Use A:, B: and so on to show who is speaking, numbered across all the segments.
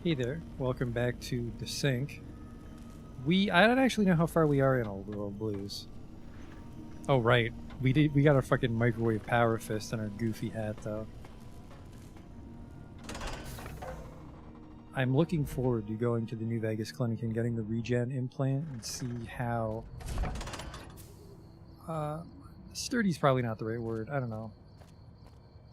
A: Hey there, welcome back to the sink. I don't actually know how far we are in Old World Blues. Oh right, we got our fucking microwave power fist and our goofy hat though. I'm looking forward to going to the New Vegas clinic and getting the regen implant and see how sturdy's probably not the right word, I don't know.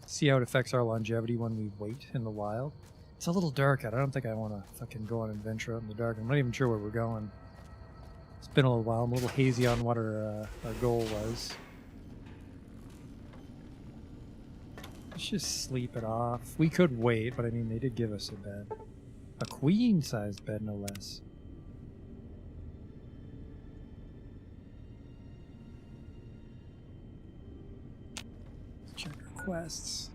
A: See how it affects our longevity when we wait in the wild. It's a little dark out. I don't think I want to fucking go on an adventure out in the dark. I'm not even sure where we're going. It's been a little while. I'm a little hazy on what our goal was. Let's just sleep it off. We could wait, but I mean, they did give us a bed. A queen-sized bed, no less. Let's check our quests.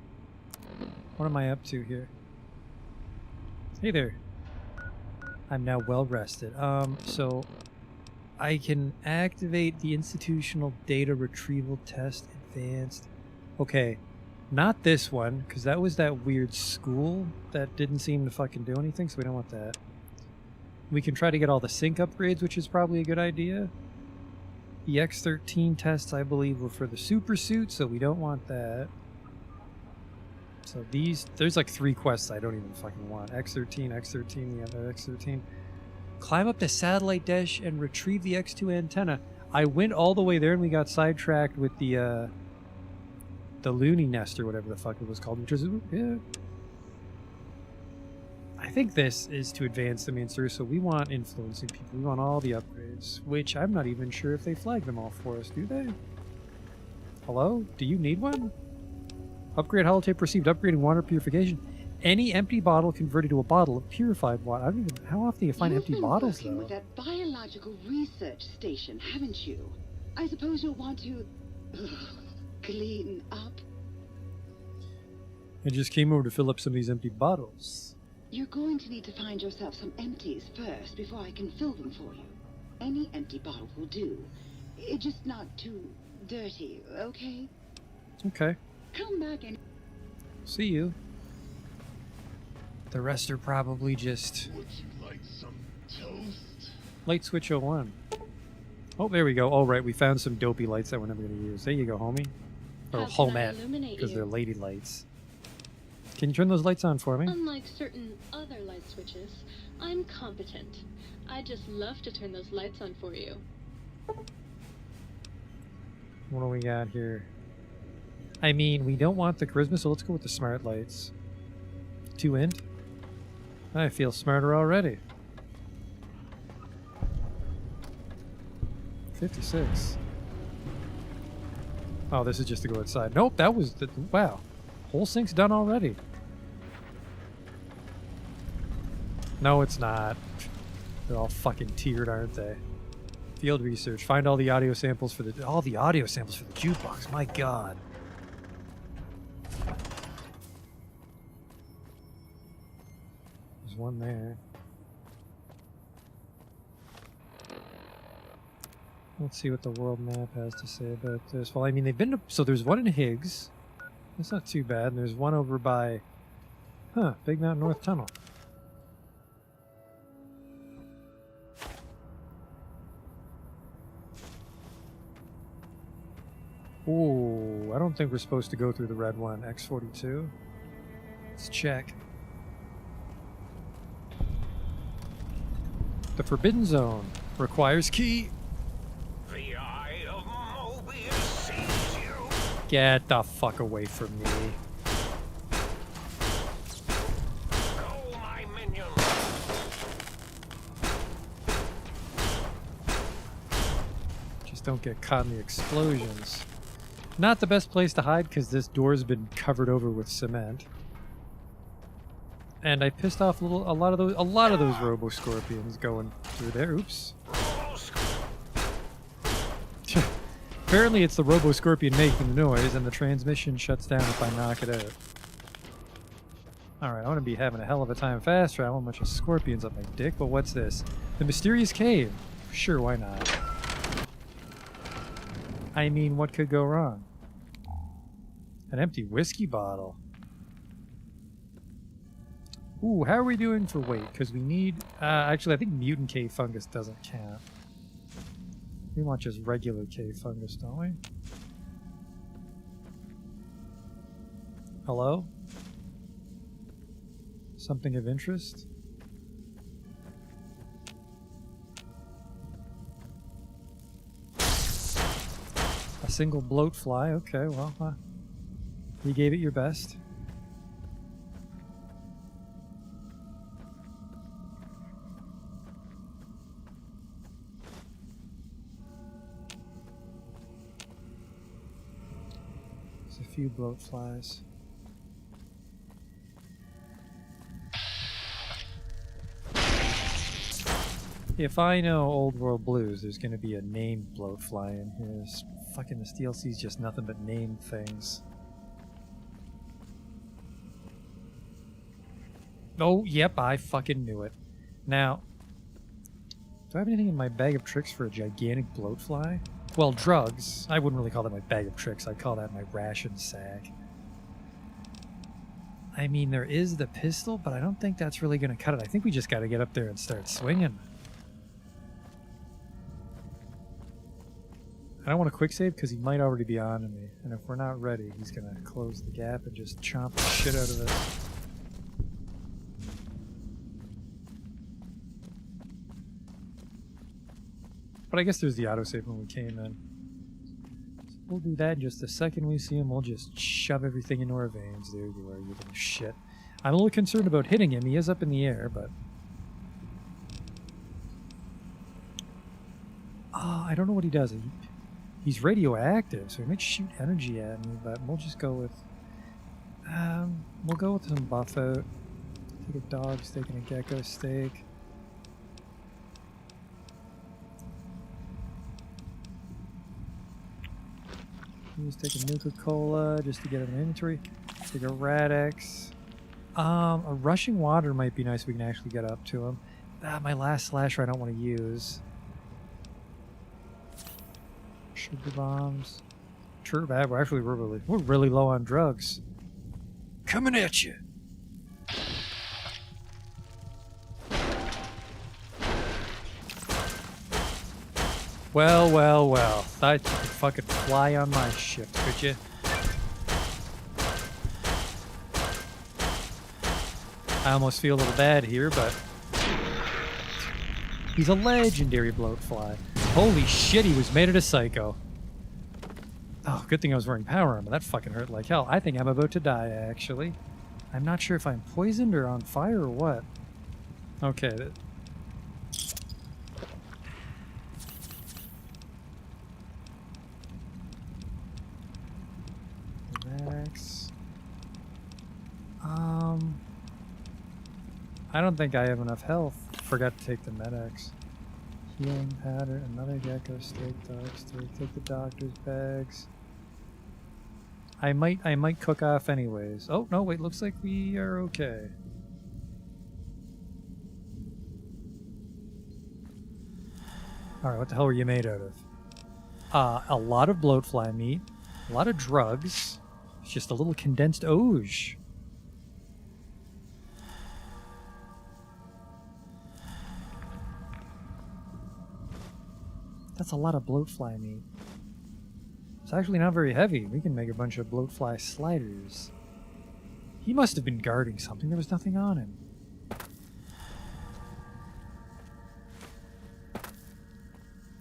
A: What am I up to here? Hey there. I'm now well rested. So I can activate the institutional data retrieval test advanced. Okay, not this one, because that was that weird school that didn't seem to fucking do anything, so we don't want that. We can try to get all the sync upgrades, which is probably a good idea. The X13 tests, I believe, were for the super suit, so we don't want that. So there's like 3 quests I don't even fucking want. X13, X13, the other X13. Climb up the satellite dish and retrieve the X2 antenna. I went all the way there and we got sidetracked with the Looney Nest or whatever the fuck it was called, which is, yeah. I think this is to advance the main story, so we want influencing people. We want all the upgrades, which I'm not even sure if they flag them all for us, do they? Hello? Do you need one? Upgrade holotape received. Upgrading water purification. Any empty bottle converted to a bottle of purified water. I don't even. How often do you find empty bottles, though?
B: You've been working with that biological research station, haven't you? I suppose you'll want to clean up.
A: I just came over to fill up some of these empty bottles.
B: You're going to need to find yourself some empties first before I can fill them for you. Any empty bottle will do. It's just not too dirty, okay?
A: Okay.
B: Come back and
A: See you. The rest are probably just...
C: Would you like some toast?
A: Light switch 01. Oh, there we go. Oh, right. We found some dopey lights that we're never going to use. There you go, homie. Or
D: How can I
A: homette.
D: illuminate
A: Because
D: you?
A: they're lady lights. Can you turn those lights on for me?
D: Unlike certain other light switches, I'm competent. I just love to turn those lights on for you.
A: What do we got here? I mean, we don't want the charisma, so let's go with the smart lights. 2 int. I feel smarter already. 56. Oh, this is just to go outside. Nope, that was the... Wow. Whole sink's done already. No, it's not. They're all fucking tiered, aren't they? Field research. Find all the audio samples for the... All the audio samples for the jukebox. My god. There's one there. Let's see what the world map has to say about this. Well, I mean, they've been to... So there's one in Higgs. That's not too bad. And there's one over by... Huh, Big Mountain North Tunnel. Ooh, I don't think we're supposed to go through the red one. X42. Let's check. The Forbidden Zone requires key.
C: The Eye of Mobius sees you.
A: Get the fuck away from me.
C: Go, my minion.
A: Just don't get caught in the explosions. Not the best place to hide because this door's been covered over with cement. And I pissed off a lot of those Robo Scorpions going through there. Oops. Apparently it's the Robo Scorpion making the noise and the transmission shuts down if I knock it out. Alright, I want to be having a hell of a time fast traveling. A bunch of scorpions up my dick, but what's this? The Mysterious Cave. Sure, why not? I mean, what could go wrong? An empty whiskey bottle. Ooh, how are we doing for weight? Because we need... actually, I think mutant cave fungus doesn't count. We want just regular cave fungus, don't we? Hello? Something of interest? A single bloat fly? Okay, well, you gave it your best. There's a few bloat flies. If I know Old World Blues, there's gonna be a named bloatfly in here. Fucking this DLC's just nothing but named things. Oh, yep, I fucking knew it. Now, do I have anything in my bag of tricks for a gigantic bloatfly? Well, drugs. I wouldn't really call that my bag of tricks. I'd call that my ration sack. I mean, there is the pistol, but I don't think that's really gonna cut it. I think we just gotta get up there and start swinging. I don't want to quick save because he might already be on to me, and if we're not ready, he's gonna close the gap and just chomp the shit out of us. But I guess there's the autosave when we came in. So we'll do that in just a second. We see him, we'll just shove everything into our veins. There you are, you little shit. I'm a little concerned about hitting him. He is up in the air, but... Oh, I don't know what he does. He's radioactive, so he might shoot energy at me, but we'll just go with... we'll go with some buff out. Take a dog steak and a gecko steak. Just take a Nuka-Cola just to get an inventory. Take a Rad-X. A rushing water might be nice if we can actually get up to him. My last slasher I don't want to use. Sugar bombs. True bad. We're really low on drugs. Coming at you. Well, well, well. Thought you could fucking fly on my ship, could you? I almost feel a little bad here, but he's a legendary bloatfly. Holy shit, he was made of a psycho. Oh, good thing I was wearing power armor. That fucking hurt like hell. I think I'm about to die, actually. I'm not sure if I'm poisoned or on fire or what. Okay. Relax. I don't think I have enough health. Forgot to take the Med-X. Healing powder, another gecko steak, dog steak, take the doctor's bags. I might cook off anyways. Oh, no, wait, looks like we are okay. Alright, what the hell were you made out of? A lot of bloatfly meat, a lot of drugs, it's just a little condensed Auge. That's a lot of bloatfly meat. It's actually not very heavy. We can make a bunch of bloatfly sliders. He must have been guarding something. There was nothing on him.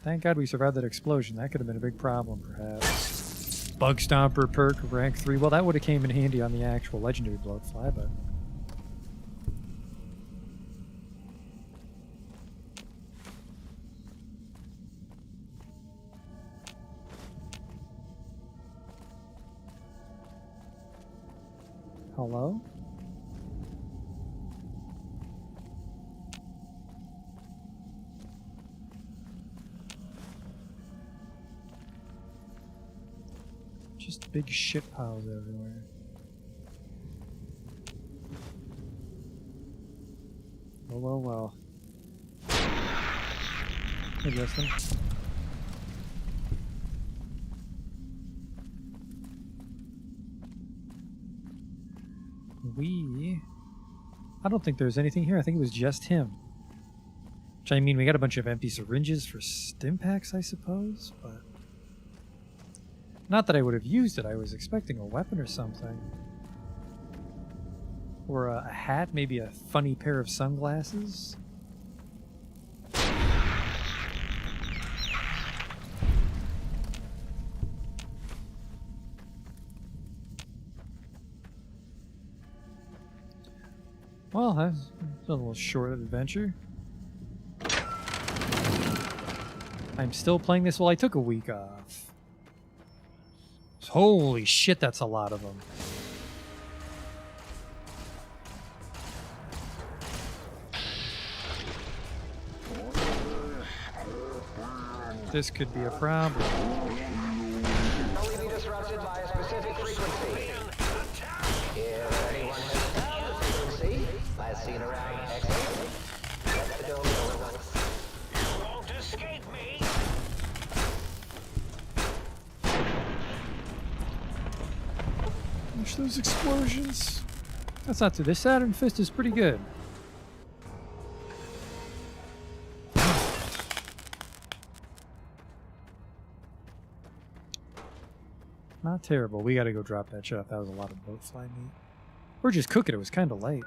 A: Thank God we survived that explosion. That could have been a big problem, perhaps. Bug Stomper perk, rank 3. Well, that would have came in handy on the actual legendary bloatfly, but... Hello? Just big shit piles everywhere. Well, well, well. Hey, Justin. We I don't think there's anything here. I think it was just him. Which, I mean, we got a bunch of empty syringes for stim packs, I suppose, but... Not that I would have used it. I was expecting a weapon or something. Or a hat, maybe a funny pair of sunglasses. Well, that's a little short adventure. I'm still playing this. Well, I took a week off. Holy shit, that's a lot of them. This could be a problem.
E: Only be disrupted by a specific frequency. If anyone has found the frequency, last seen around X8, let the dome know at once.
C: You won't escape me.
A: Watch those explosions. That's not too. This Saturn Fist is pretty good. Not terrible. We gotta go drop that shit off. That was a lot of bloatfly meat. Or just cook it. It was kind of light.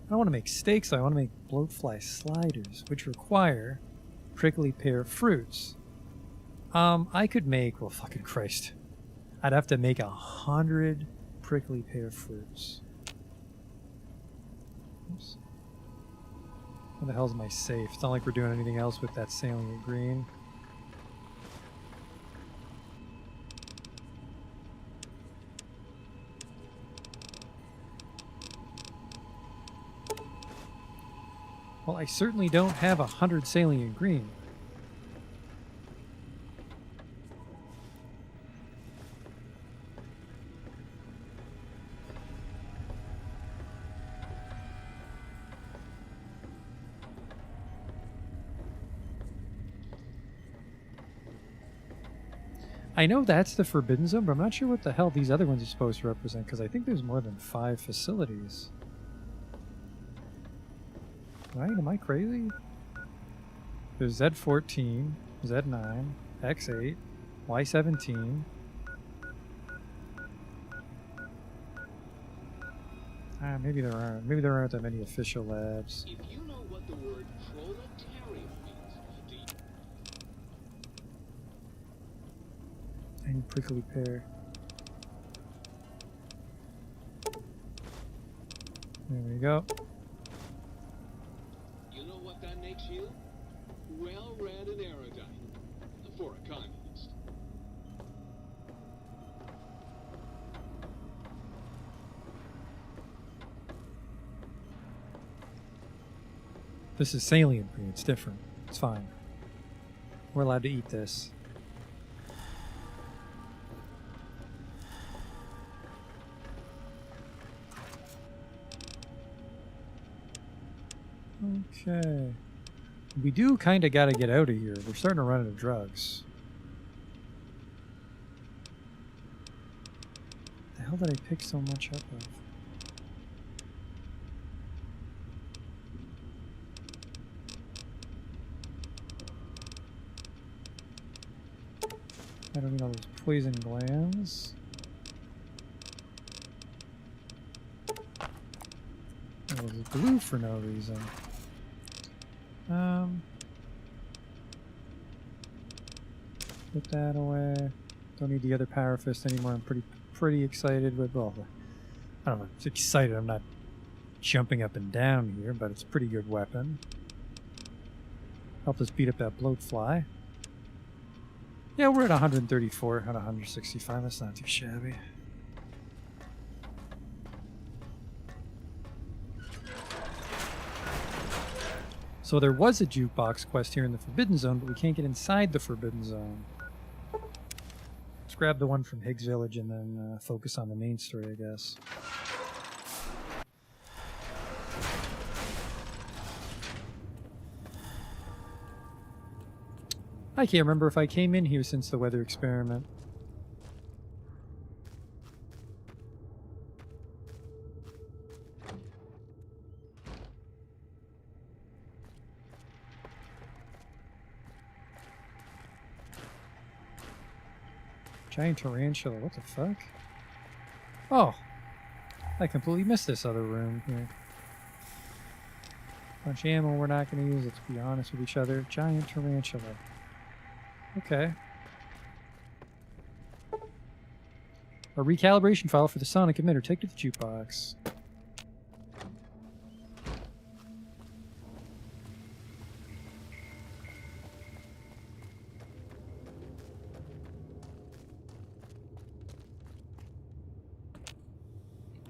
A: I don't want to make steaks. I want to make bloatfly sliders, which require prickly pear fruits. I could make... Well, fucking Christ. I'd have to make 100... prickly pear fruits. Oops. Where the hell's my safe? It's not like we're doing anything else with that salient green. Well, I certainly don't have 100 salient green. I know that's the Forbidden Zone, but I'm not sure what the hell these other ones are supposed to represent, because I think there's more than 5 facilities. Right? Am I crazy? There's Z14, Z9, X8, Y17. Maybe there aren't. Maybe there aren't that many official labs.
F: If you know what the word proletariat means, do you...
A: I need prickly pear. There we go.
F: You know what that makes you? Well-read and erudite. For a communist.
A: This is salient green. It's different. It's fine. We're allowed to eat this. Okay. We do kind of got to get out of here. We're starting to run out of drugs. The hell did I pick so much up of? I don't need all those poison glands. There was glue for no reason. Put that away. Don't need the other Power Fist anymore. I'm pretty excited with, well, I don't know, it's excited. I'm not jumping up and down here, but it's a pretty good weapon. Helped us beat up that bloatfly. Yeah, we're at 134 out of 165. That's not too shabby. So there was a jukebox quest here in the Forbidden Zone, but we can't get inside the Forbidden Zone. Let's grab the one from Higgs Village and then focus on the main story, I guess. I can't remember if I came in here since the weather experiment. Giant tarantula, what the fuck? Oh! I completely missed this other room here. Bunch of ammo we're not going to use, let's be honest with each other. Giant tarantula. Okay. A recalibration file for the sonic emitter. Take to the jukebox.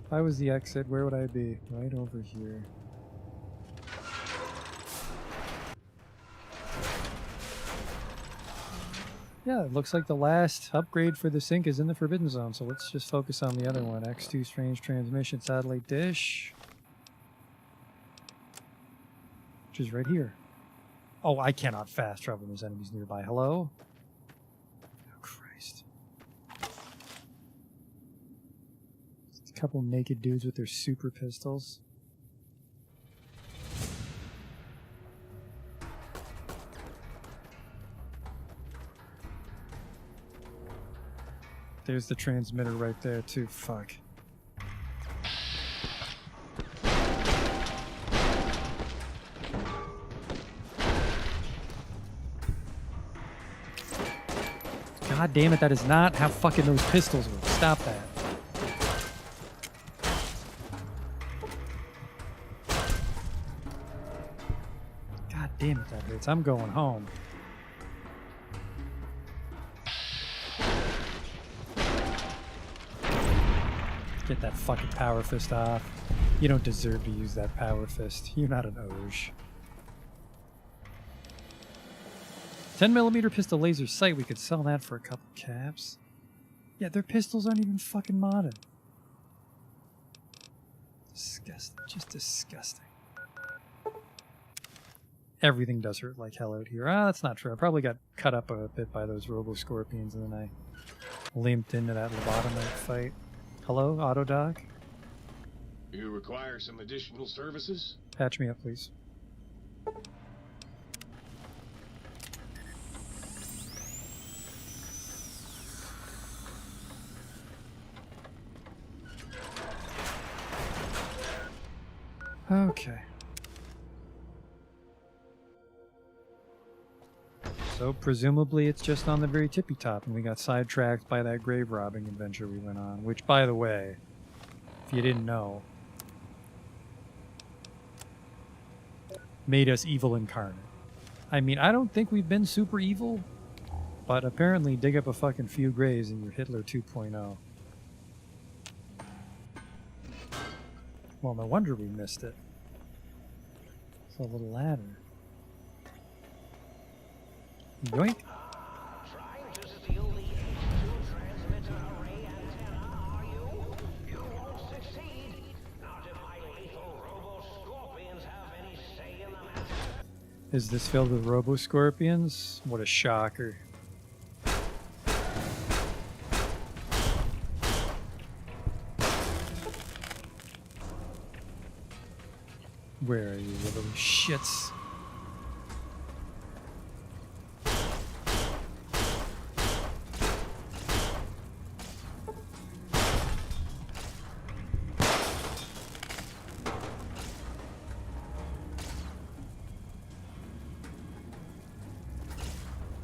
A: If I was the exit, where would I be? Right over here. Yeah, it looks like the last upgrade for the sink is in the Forbidden Zone, so let's just focus on the other one. X2 Strange Transmission Satellite Dish. Which is right here. Oh, I cannot fast travel when there's enemies nearby. Hello? Oh, Christ. A couple naked dudes with their super pistols. There's the transmitter right there, too. Fuck. God damn it, that is not how fucking those pistols work. Stop that. God damn it, that hurts. I'm going home. Get that fucking power fist off. You don't deserve to use that power fist. You're not an Oge. 10mm pistol laser sight. We could sell that for a couple caps. Yeah, their pistols aren't even fucking modded. Disgusting. Just disgusting. Everything does hurt like hell out here. Ah, that's not true. I probably got cut up a bit by those Robo-Scorpions and then I limped into that lobotomite fight. Hello, Autodoc?
F: You require some additional services?
A: Patch me up, please. Okay. So presumably it's just on the very tippy top and we got sidetracked by that grave robbing adventure we went on, which by the way, if you didn't know, made us evil incarnate. I mean, I don't think we've been super evil, but apparently dig up a fucking few graves and you're Hitler 2.0. Well, no wonder we missed it. It's a little ladder. Yoink.
E: Trying to steal the H2 transmitter array antenna, are you? You won't succeed. Not if my lethal Robo-Scorpions have any say in the matter.
A: Is this filled with Robo-Scorpions? What a shocker. Where are you, little shits?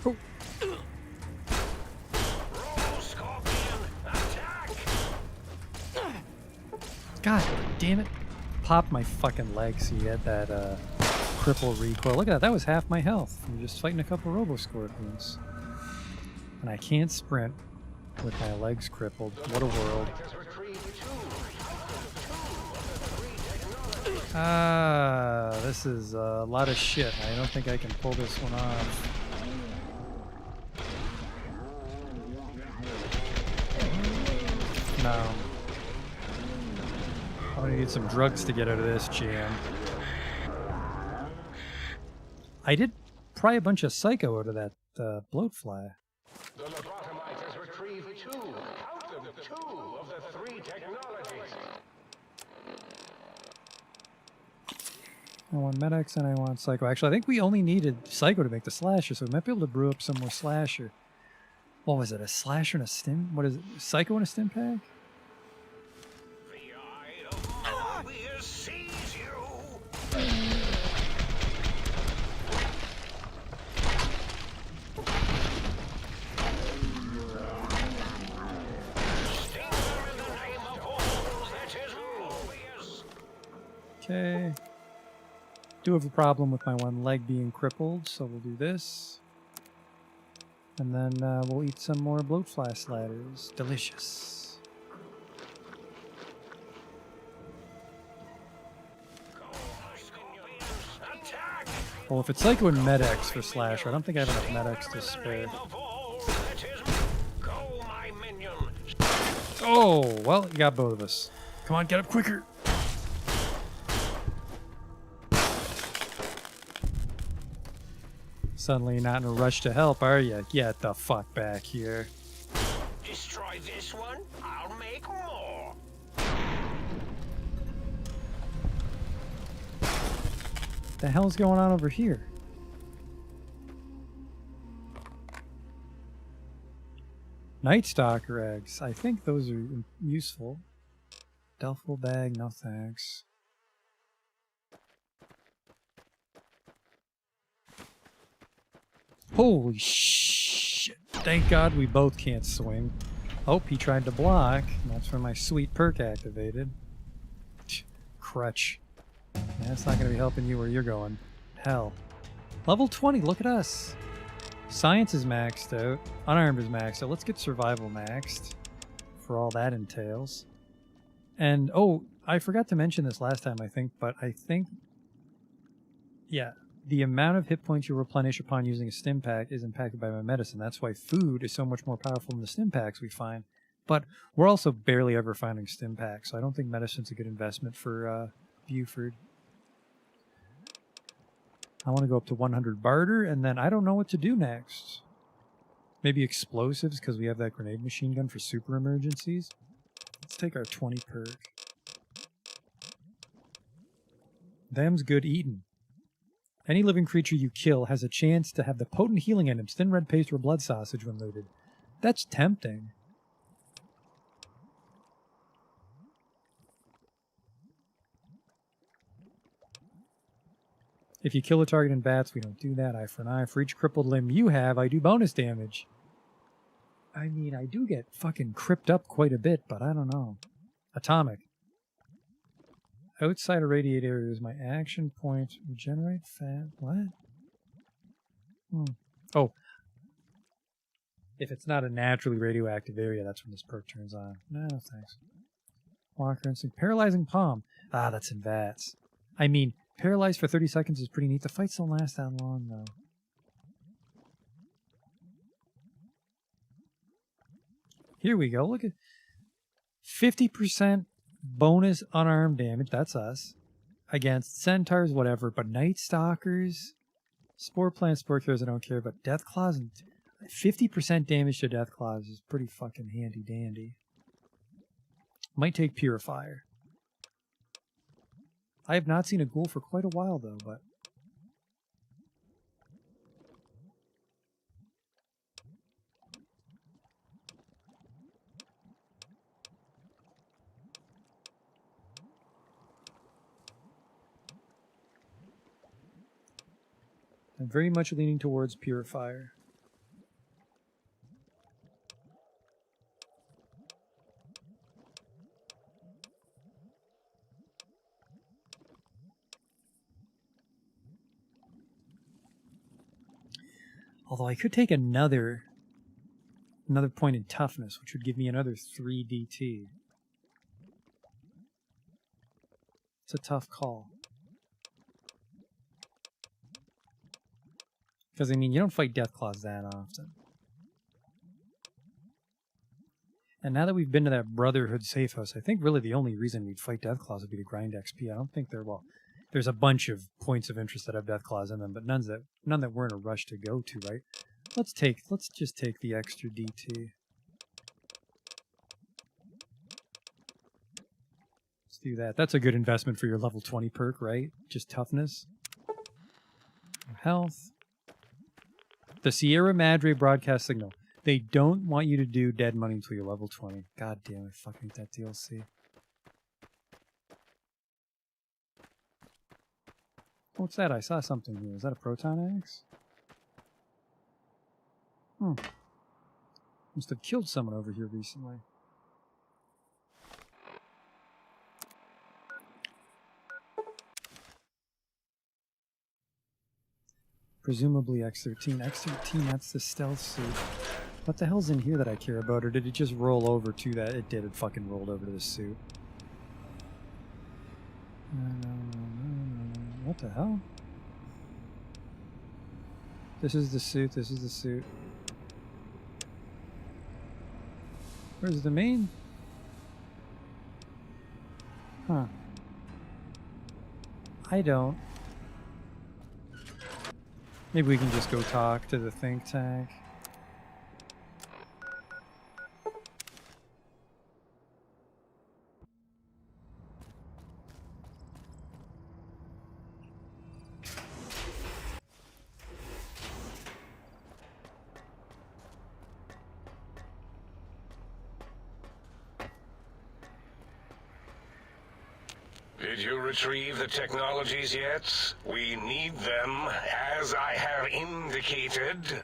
A: Oh.
C: Robo-Scorpion, attack!
A: God damn it. Popped my fucking leg so you had that cripple recoil. Look at that, that was half my health. I'm just fighting a couple Robo-Scorpions. And I can't sprint with my legs crippled. What a world. Ah, this is a lot of shit. I don't think I can pull this one off. No. I'm gonna need some drugs to get out of this jam. I did pry a bunch of Psycho out of that bloatfly.
C: The lobotomite has retrieved two, count them, two of the three technologies.
A: I want Med-X and I want Psycho. Actually, I think we only needed Psycho to make the Slasher, so we might be able to brew up some more Slasher. What was it, a Slasher and a Stim? What is it, Psycho and a Stim pack?
C: The eye of Mobius sees you. Sting them in the name of all that is Mobius.
A: Okay. Do have a problem with my one leg being crippled, so we'll do this. And then we'll eat some more bloatfly sliders. Delicious.
C: Attack!
A: Well, if it's Psycho and Med-X for Slasher, I don't think I have enough Med-X to spare.
C: Of all that is go, my minion.
A: Oh, well, you got both of us. Come on, get up quicker. Suddenly you're not in a rush to help, are you? Get the fuck back here.
C: Destroy this one, I'll make more.
A: The hell's going on over here? Night Stalker eggs. I think those are useful. Duffel bag, no thanks. Holy shit. Thank God we both can't swing. Oh, he tried to block. That's where my sweet perk activated. Crutch. That's not going to be helping you where you're going. Hell. Level 20, look at us. Science is maxed out. Unarmed is maxed out. Let's get survival maxed. For all that entails. And, oh, I forgot to mention this last time, I think, but I think... Yeah, the amount of hit points you replenish upon using a stim pack is impacted by my medicine. That's why food is so much more powerful than the stim packs we find. But we're also barely ever finding stim packs, so I don't think medicine's a good investment for Buford. I want to go up to 100 barter, and then I don't know what to do next. Maybe explosives, because we have that grenade machine gun for super emergencies. Let's take our 20 perk. Them's good eating. Any living creature you kill has a chance to have the potent healing items, thin red paste or blood sausage when looted. That's tempting. If you kill a target in bats, we don't do that. Eye for an eye. For each crippled limb you have, I do bonus damage. I mean, I do get fucking cripped up quite a bit, but I don't know. Atomic. Outside a radiate area is my action point. Regenerate fat. What? Oh. If it's not a naturally radioactive area, that's when this perk turns on. No, thanks. Walker instinct. Paralyzing palm. Ah, that's in vats. I mean, paralyzed for 30 seconds is pretty neat. The fights don't last that long, though. Here we go. Look at 50% bonus unarmed damage. That's us. Against centaurs, whatever. But Night Stalkers, Spore Plant, Spore Killers, I don't care. But Death Claws, and 50% damage to Death Claws is pretty fucking handy dandy. Might take Purifier. I have not seen a ghoul for quite a while, though, but... I'm very much leaning towards Purifier. Although I could take another point in toughness, which would give me another 3 DT. It's a tough call. Because, I mean, you don't fight Deathclaws that often. And now that we've been to that Brotherhood safe house, I think really the only reason we'd fight Deathclaws would be to grind XP. I don't think they're, well, there's a bunch of points of interest that have Deathclaws in them, but none that we're in a rush to go to, right? Let's just take the extra DT. Let's do that. That's a good investment for your level 20 perk, right? Just toughness. Health. The Sierra Madre broadcast signal. They don't want you to do dead money until you're level 20. God damn, I fucking hate that DLC. What's that? I saw something here. Is that a proton axe? Hmm. Must have killed someone over here recently. Presumably X-13. X-13, that's the stealth suit. What the hell's in here that I care about? Or did it just roll over to that? It did. It fucking rolled over to the suit. What the hell? This is the suit. This is the suit. Where's the main? Huh. I don't. Maybe we can just go talk to the think tank.
C: Did you retrieve the technologies yet? We need them, as I have indicated.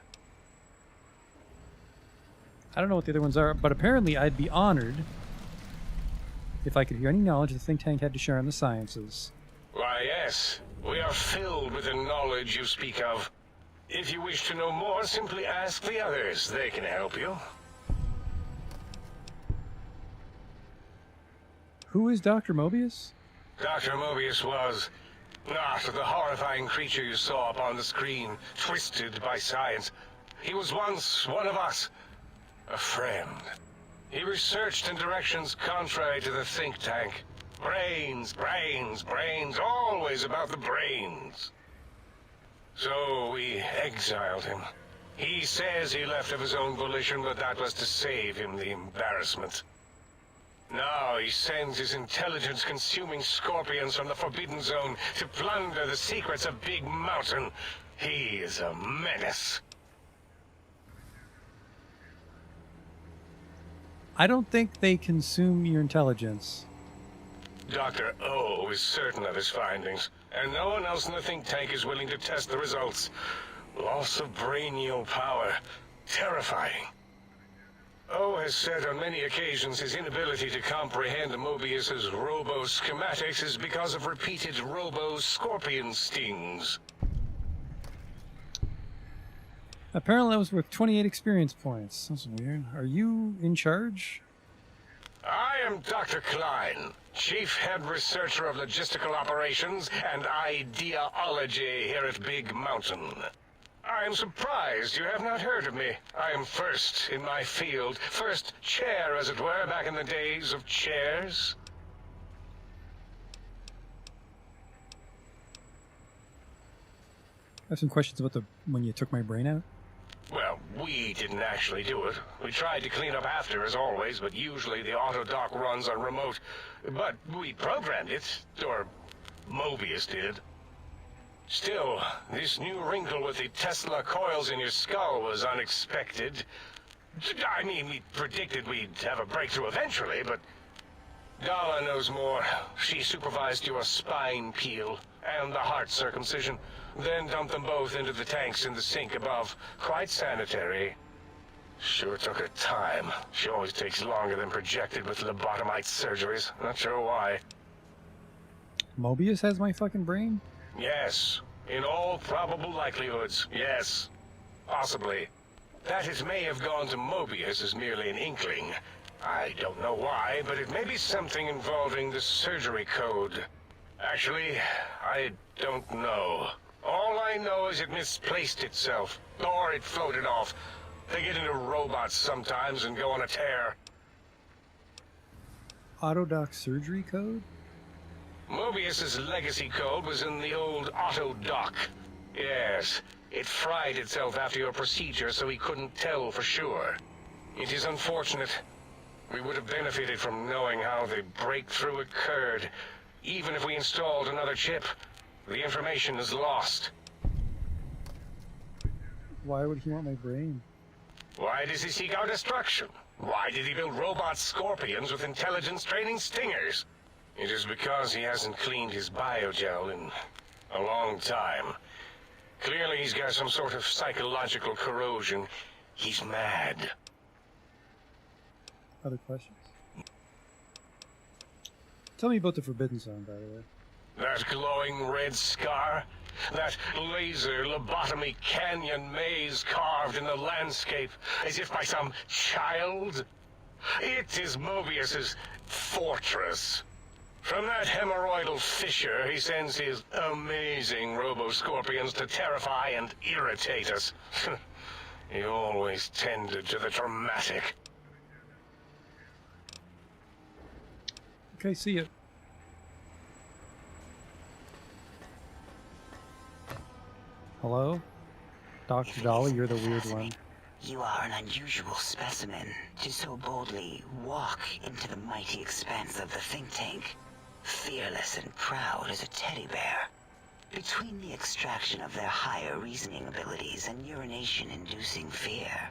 A: I don't know what the other ones are, but apparently I'd be honored if I could hear any knowledge the think tank had to share on the sciences.
C: Why, yes. We are filled with the knowledge you speak of. If you wish to know more, simply ask the others. They can help you.
A: Who is Dr. Mobius?
C: Dr. Mobius was not the horrifying creature you saw upon the screen, twisted by science. He was once one of us, a friend. He researched in directions contrary to the think tank. Brains, brains, brains, always about the brains. So we exiled him. He says he left of his own volition, but that was to save him the embarrassment. Now he sends his intelligence-consuming scorpions from the Forbidden Zone to plunder the secrets of Big Mountain. He is a menace.
A: I don't think they consume your intelligence.
C: Dr. O is certain of his findings, and no one else in the think tank is willing to test the results. Loss of brainial power. Terrifying. O has said on many occasions his inability to comprehend Mobius's robo-schematics is because of repeated robo-scorpion stings.
A: Apparently that was worth 28 experience points. That's weird. Are you in charge?
C: I am Dr. Klein, Chief Head Researcher of Logistical Operations and Ideology here at Big Mountain. I am surprised you have not heard of me. I am first in my field, first chair, as it were, back in the days of chairs.
A: I have some questions about when you took my brain out.
C: Well, we didn't actually do it. We tried to clean up after, as always, but usually the auto dock runs on remote. But we programmed it, or Mobius did. Still, this new wrinkle with the Tesla coils in your skull was unexpected. I mean, we predicted we'd have a breakthrough eventually, but Dala knows more. She supervised your spine peel and the heart circumcision, then dumped them both into the tanks in the sink above. Quite sanitary. Sure took her time. She always takes longer than projected with lobotomite surgeries. Not sure why.
A: Mobius has my fucking brain?
C: Yes. In all probable likelihoods, yes. Possibly. That it may have gone to Mobius is merely an inkling. I don't know why, but it may be something involving the surgery code. Actually, I don't know. All I know is it misplaced itself, or it floated off. They get into robots sometimes and go on a tear.
A: Autodoc surgery code?
C: Mobius's legacy code was in the old auto dock. Yes, It fried itself after your procedure, so he couldn't tell for sure. It is unfortunate. We would have benefited from knowing how the breakthrough occurred. Even if we installed another chip, the information is lost.
A: Why would he want my brain?
C: Why does he seek our destruction? Why did he build robot scorpions with intelligence training stingers? It is because he hasn't cleaned his biogel in a long time. Clearly he's got some sort of psychological corrosion. He's mad.
A: Other questions? Tell me about the Forbidden Zone, by the way.
C: That glowing red scar? That laser lobotomy canyon maze carved in the landscape as if by some child? It is Mobius's fortress. From that hemorrhoidal fissure, he sends his amazing robo-scorpions to terrify and irritate us. He always tended to the dramatic.
A: Okay, see ya. Hello? Dr. Dolly, you're the weird one.
G: You are an unusual specimen to so boldly walk into the mighty expanse of the think tank, fearless and proud as a teddy bear. Between the extraction of their higher reasoning abilities and urination-inducing fear,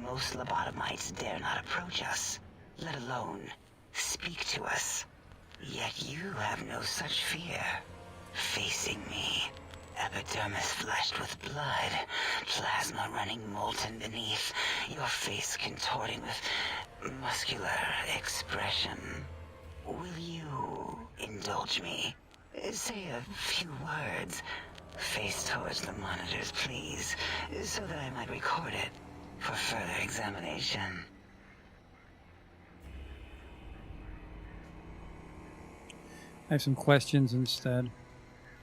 G: most lobotomites dare not approach us, let alone speak to us. Yet you have no such fear. Facing me, epidermis flushed with blood, plasma running molten beneath, your face contorting with muscular expression. Will you indulge me? Say a few words. Face towards the monitors, please, so that I might record it for further examination.
A: I have some questions instead.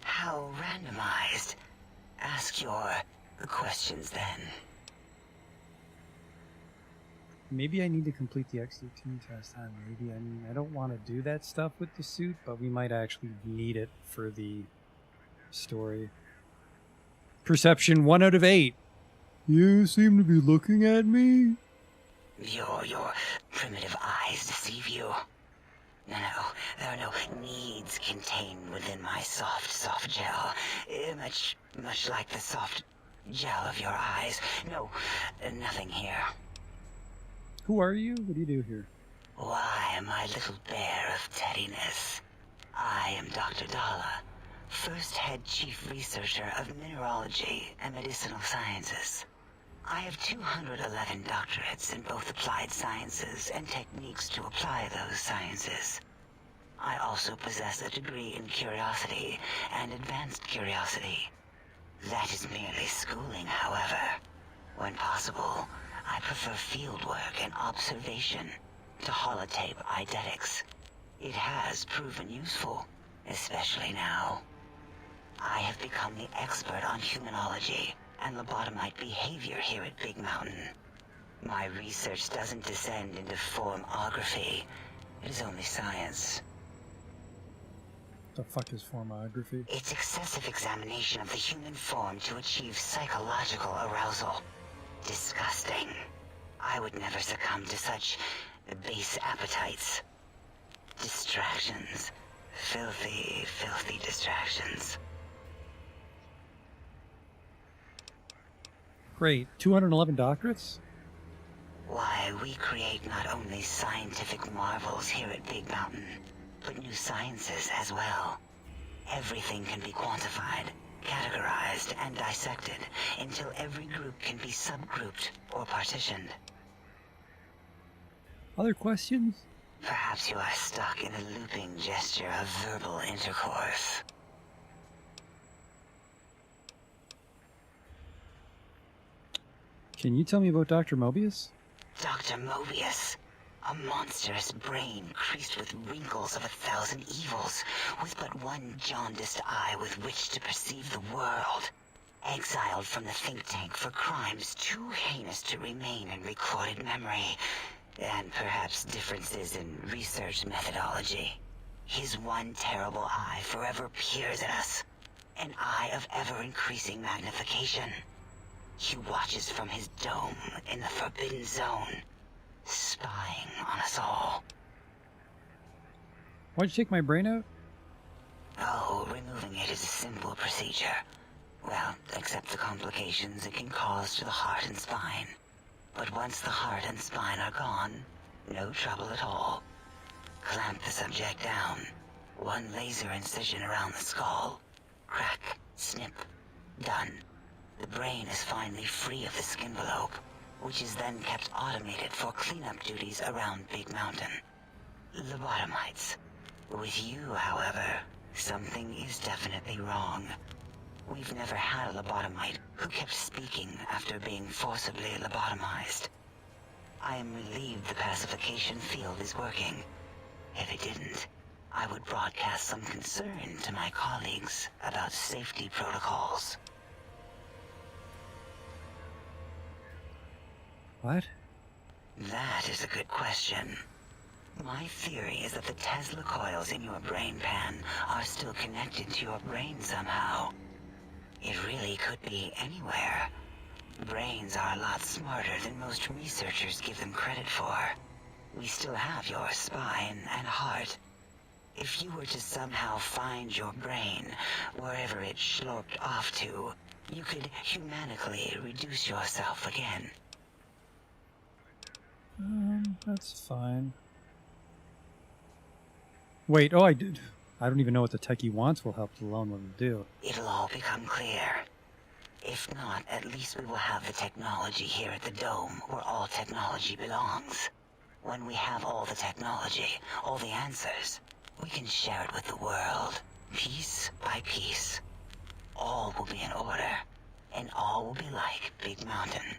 G: How randomized? Ask your questions then.
A: Maybe I need to complete the XD2 test, huh? Maybe. I mean, I don't want to do that stuff with the suit, but we might actually need it for the story. Perception 1 out of 8. You seem to be looking at me.
G: Your primitive eyes deceive you. No, there are no needs contained within my soft gel. Much like the soft gel of your eyes. No, nothing here.
A: Who are you? What do you do here?
G: Why, my little bear of teddiness. I am Dr. Dalla, first head chief researcher of mineralogy and medicinal sciences. I have 211 doctorates in both applied sciences and techniques to apply those sciences. I also possess a degree in curiosity and advanced curiosity. That is merely schooling, however. When possible, I prefer fieldwork and observation to holotape eidetics. It has proven useful, especially now. I have become the expert on humanology and lobotomite behavior here at Big Mountain. My research doesn't descend into formography. It is only science.
A: The fuck is formography?
G: It's excessive examination of the human form to achieve psychological arousal. Disgusting. I would never succumb to such base appetites. Distractions. Filthy, filthy distractions.
A: Great. 211 doctorates?
G: Why, we create not only scientific marvels here at Big Mountain, but new sciences as well. Everything can be quantified, categorized, and dissected until every group can be subgrouped or partitioned.
A: Other questions?
G: Perhaps you are stuck in a looping gesture of verbal intercourse.
A: Can you tell me about Dr. Mobius?
G: Dr. Mobius, a monstrous brain creased with wrinkles of 1,000 evils, with but one jaundiced eye with which to perceive the world. Exiled from the think tank for crimes too heinous to remain in recorded memory, and perhaps differences in research methodology. His one terrible eye forever peers at us, an eye of ever-increasing magnification. He watches from his dome in the Forbidden Zone, spying on us all.
A: Why'd you take my brain out?
G: Oh, removing it is a simple procedure. Well, except the complications it can cause to the heart and spine. But once the heart and spine are gone, no trouble at all. Clamp the subject down. One laser incision around the skull. Crack, snip, done. The brain is finally free of the skin envelope, which is then kept automated for cleanup duties around Big Mountain. Lobotomites. With you, however, something is definitely wrong. We've never had a lobotomite who kept speaking after being forcibly lobotomized. I am relieved the pacification field is working. If it didn't, I would broadcast some concern to my colleagues about safety protocols.
A: What?
G: That is a good question. My theory is that the Tesla coils in your brain pan are still connected to your brain somehow. It really could be anywhere. Brains are a lot smarter than most researchers give them credit for. We still have your spine and heart. If you were to somehow find your brain, wherever it sloped off to, you could humanically reduce yourself again.
A: That's fine. Wait, oh, I did. I don't even know what the techie wants will help, let alone what it'll do.
G: It'll all become clear. If not, at least we will have the technology here at the Dome, where all technology belongs. When we have all the technology, all the answers, we can share it with the world, piece by piece. All will be in order, and all will be like Big Mountain.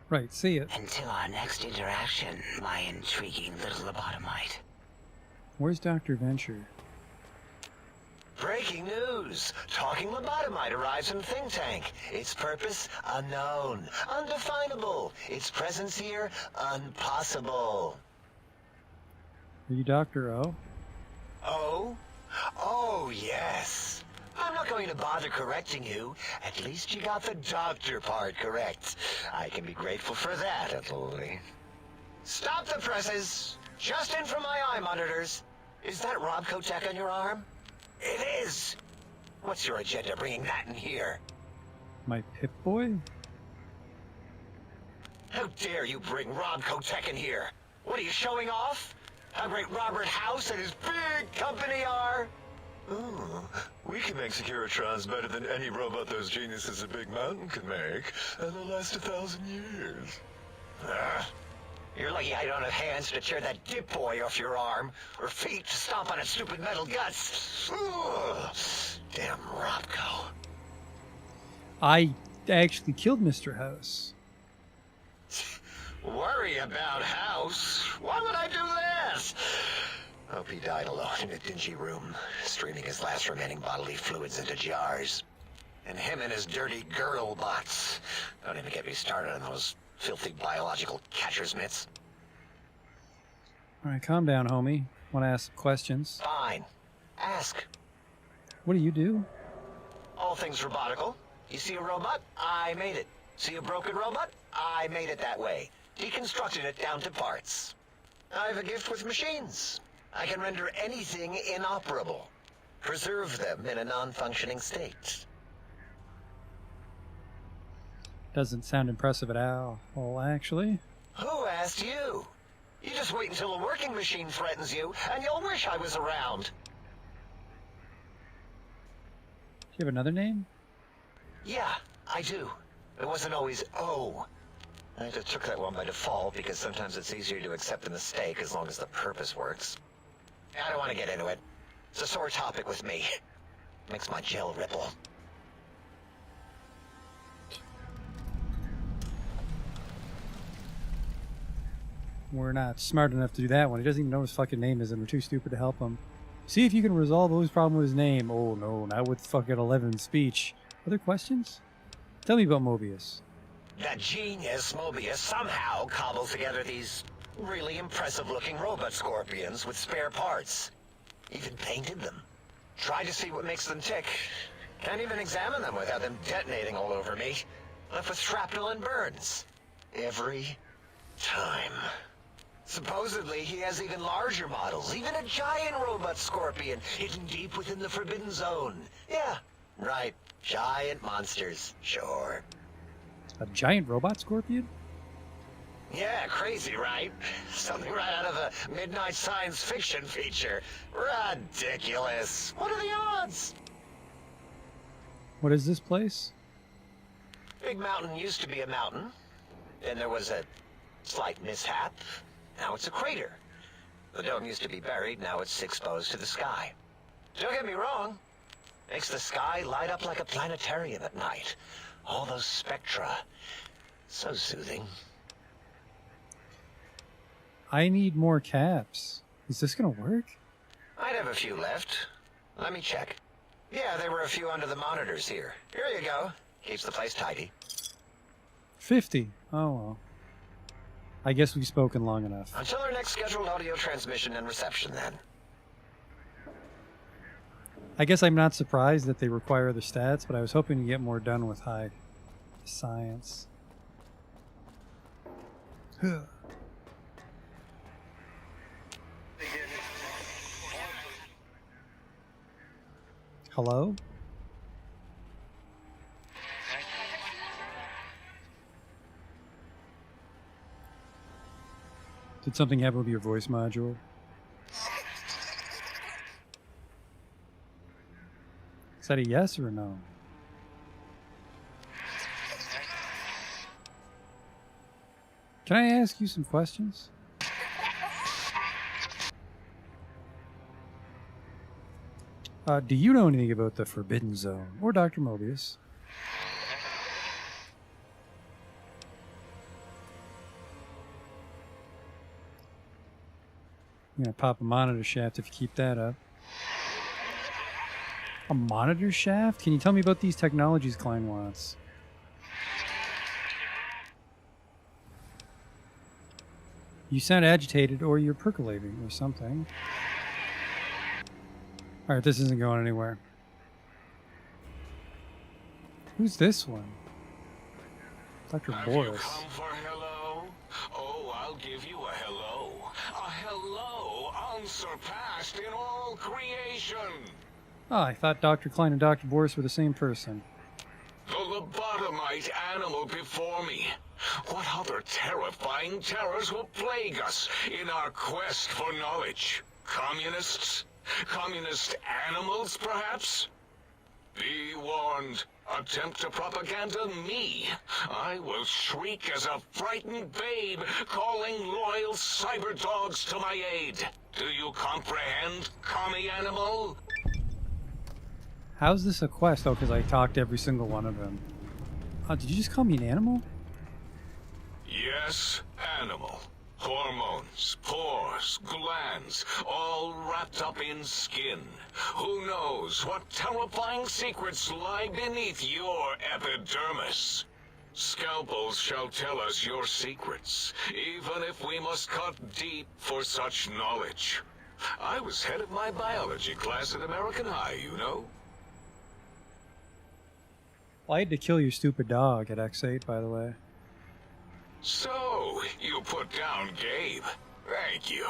A: Right, see it.
G: Until our next interaction, my intriguing little lobotomite.
A: Where's Dr. Venture?
E: Breaking news! Talking lobotomite arrives in Think Tank. Its purpose, unknown. Undefinable. Its presence here, impossible.
A: Are you Dr. O?
E: Oh? Oh, yes. I'm not going to bother correcting you. At least you got the doctor part correct. I can be grateful for that, at least. Stop the presses! Just in from my eye monitors. Is that Robco tech on your arm? It is! What's your agenda bringing that in here?
A: My Pip-Boy?
E: How dare you bring Robco tech in here? What are you showing off? How great Robert House and his big company are?
H: Ooh, we can make Securitrons better than any robot those geniuses at Big Mountain can make, and they'll last 1,000 years.
E: You're lucky I don't have hands to tear that dip boy off your arm, or feet to stomp on its stupid metal guts. Ugh. Damn Robco.
A: I actually killed Mr. House.
E: Worry about House? Why would I do this? Hope he died alone in a dingy room, streaming his last remaining bodily fluids into jars. And him and his dirty girdle bots. Don't even get me started on those filthy biological catcher's mitts.
A: Alright, calm down, homie. Want to ask some questions?
E: Fine. Ask.
A: What do you do?
E: All things robotical. You see a robot? I made it. See a broken robot? I made it that way. Deconstructed it down to parts. I have a gift with machines. I can render anything inoperable. Preserve them in a non-functioning state.
A: Doesn't sound impressive at all, actually.
E: Who asked you? You just wait until a working machine threatens you, and you'll wish I was around.
A: Do you have another name?
E: Yeah, I do. It wasn't always O. I just took that one by default because sometimes it's easier to accept the mistake as long as the purpose works. I don't want to get into it. It's a sore topic with me. Makes my gel ripple.
A: We're not smart enough to do that one. He doesn't even know what his fucking name is, and we're too stupid to help him. See if you can resolve those problems with his name. Oh no, not with fucking 11 speech. Other questions? Tell me about Mobius.
E: That genius, Mobius, somehow cobbled together these really impressive-looking robot scorpions with spare parts. Even painted them. Tried to see what makes them tick. Can't even examine them without them detonating all over me. Left with shrapnel and burns. Every time. Supposedly, he has even larger models, even a giant robot scorpion hidden deep within the Forbidden Zone. Yeah, right. Giant monsters, sure.
A: A giant robot scorpion?
E: Yeah, crazy, right? Something right out of a midnight science fiction feature. Ridiculous. What are the odds?
A: What is this place?
E: Big Mountain used to be a mountain. Then there was a slight mishap. Now it's a crater. The dome used to be buried, now it's exposed to the sky. Don't get me wrong. Makes the sky light up like a planetarium at night. All those spectra. So soothing.
A: I need more caps. Is this gonna work?
E: I'd have a few left. Let me check. Yeah, there were a few under the monitors here. Here you go. Keeps the place tidy.
A: 50. Oh well. I guess we've spoken long enough.
E: Until our next scheduled audio transmission and reception, then.
A: I guess I'm not surprised that they require the stats, but I was hoping to get more done with high science. Hello? Did something happen with your voice module? Is that a yes or a no? Can I ask you some questions? Do you know anything about the Forbidden Zone or Dr. Mobius? I'm gonna pop a monitor shaft if you keep that up. A monitor shaft? Can you tell me about these technologies Klein wants? You sound agitated, or you're percolating, or something. Alright, this isn't going anywhere. Who's this one? Dr.
C: Have
A: Boris.
C: you come for hello? Oh, I'll give you a hello. A hello unsurpassed in all creation.
A: Oh, I thought Dr. Klein and Dr. Boris were the same person.
C: The lobotomite animal before me. What other terrifying terrors will plague us in our quest for knowledge? Communists? Communist animals, perhaps? Be warned. Attempt to propaganda me. I will shriek as a frightened babe, calling loyal cyber dogs to my aid. Do you comprehend, commie animal?
A: How's this a quest? Oh, because I talked to every single one of them. Did you just call me an animal?
C: Yes, animal. Hormones, pores, glands, all wrapped up in skin. Who knows what terrifying secrets lie beneath your epidermis? Scalpels shall tell us your secrets, even if we must cut deep for such knowledge. I was head of my biology class at American High, you know.
A: Well, I had to kill your stupid dog at X8, by the way.
C: So, you put down Gabe. Thank you.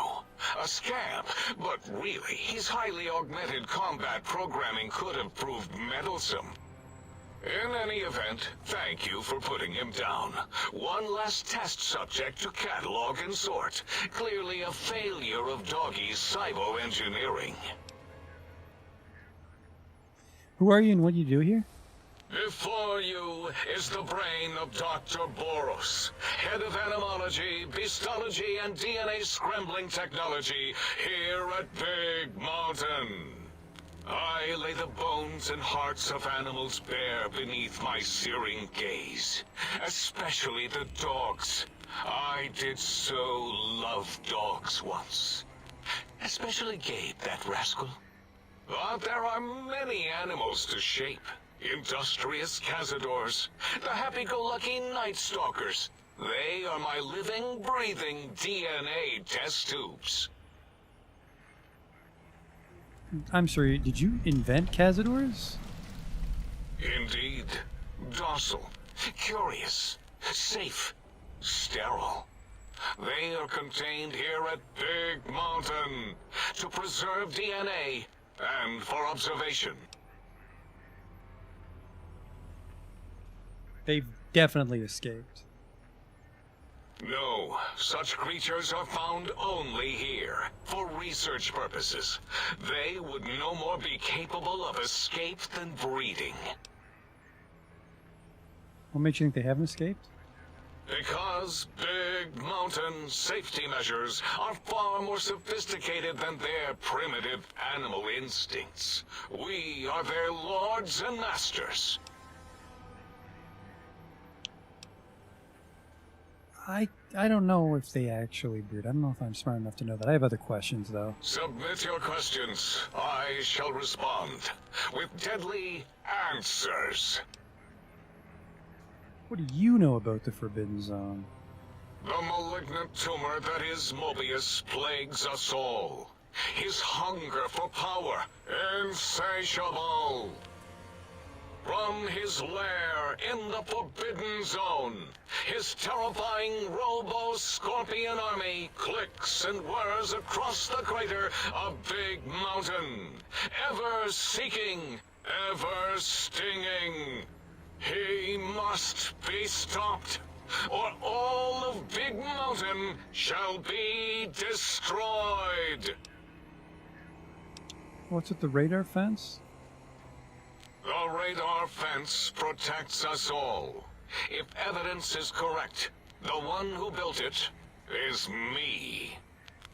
C: A scamp, but really, his highly augmented combat programming could have proved meddlesome. In any event, thank you for putting him down. One less test subject to catalog and sort. Clearly a failure of Doggy's cybo-engineering.
A: Who are you and what do you do here?
C: Before you is the brain of Dr. Boros, head of animology, beastology, and DNA scrambling technology here at Big Mountain. I lay the bones and hearts of animals bare beneath my searing gaze, especially the dogs. I did so love dogs once. Especially Gabe, that rascal. But there are many animals to shape. Industrious cazadors, the happy-go-lucky night stalkers. They are my living, breathing DNA test tubes.
A: I'm sorry, did you invent Cazadors?
C: Indeed. Docile, curious, safe, sterile. They are contained here at Big Mountain to preserve DNA and for observation.
A: They've definitely escaped.
C: No, such creatures are found only here, for research purposes. They would no more be capable of escape than breeding.
A: What makes you think they haven't escaped?
C: Because Big Mountain safety measures are far more sophisticated than their primitive animal instincts. We are their lords and masters.
A: I don't know if they actually breed. I don't know if I'm smart enough to know that. I have other questions, though.
C: Submit your questions. I shall respond with deadly answers.
A: What do you know about the Forbidden Zone?
C: The malignant tumor that is Mobius plagues us all. His hunger for power, insatiable. From his lair in the Forbidden Zone, his terrifying Robo-Scorpion army clicks and whirs across the crater of Big Mountain, ever seeking, ever stinging. He must be stopped, or all of Big Mountain shall be destroyed.
A: What's with the radar fence?
C: The radar fence protects us all. If evidence is correct, the one who built it is me.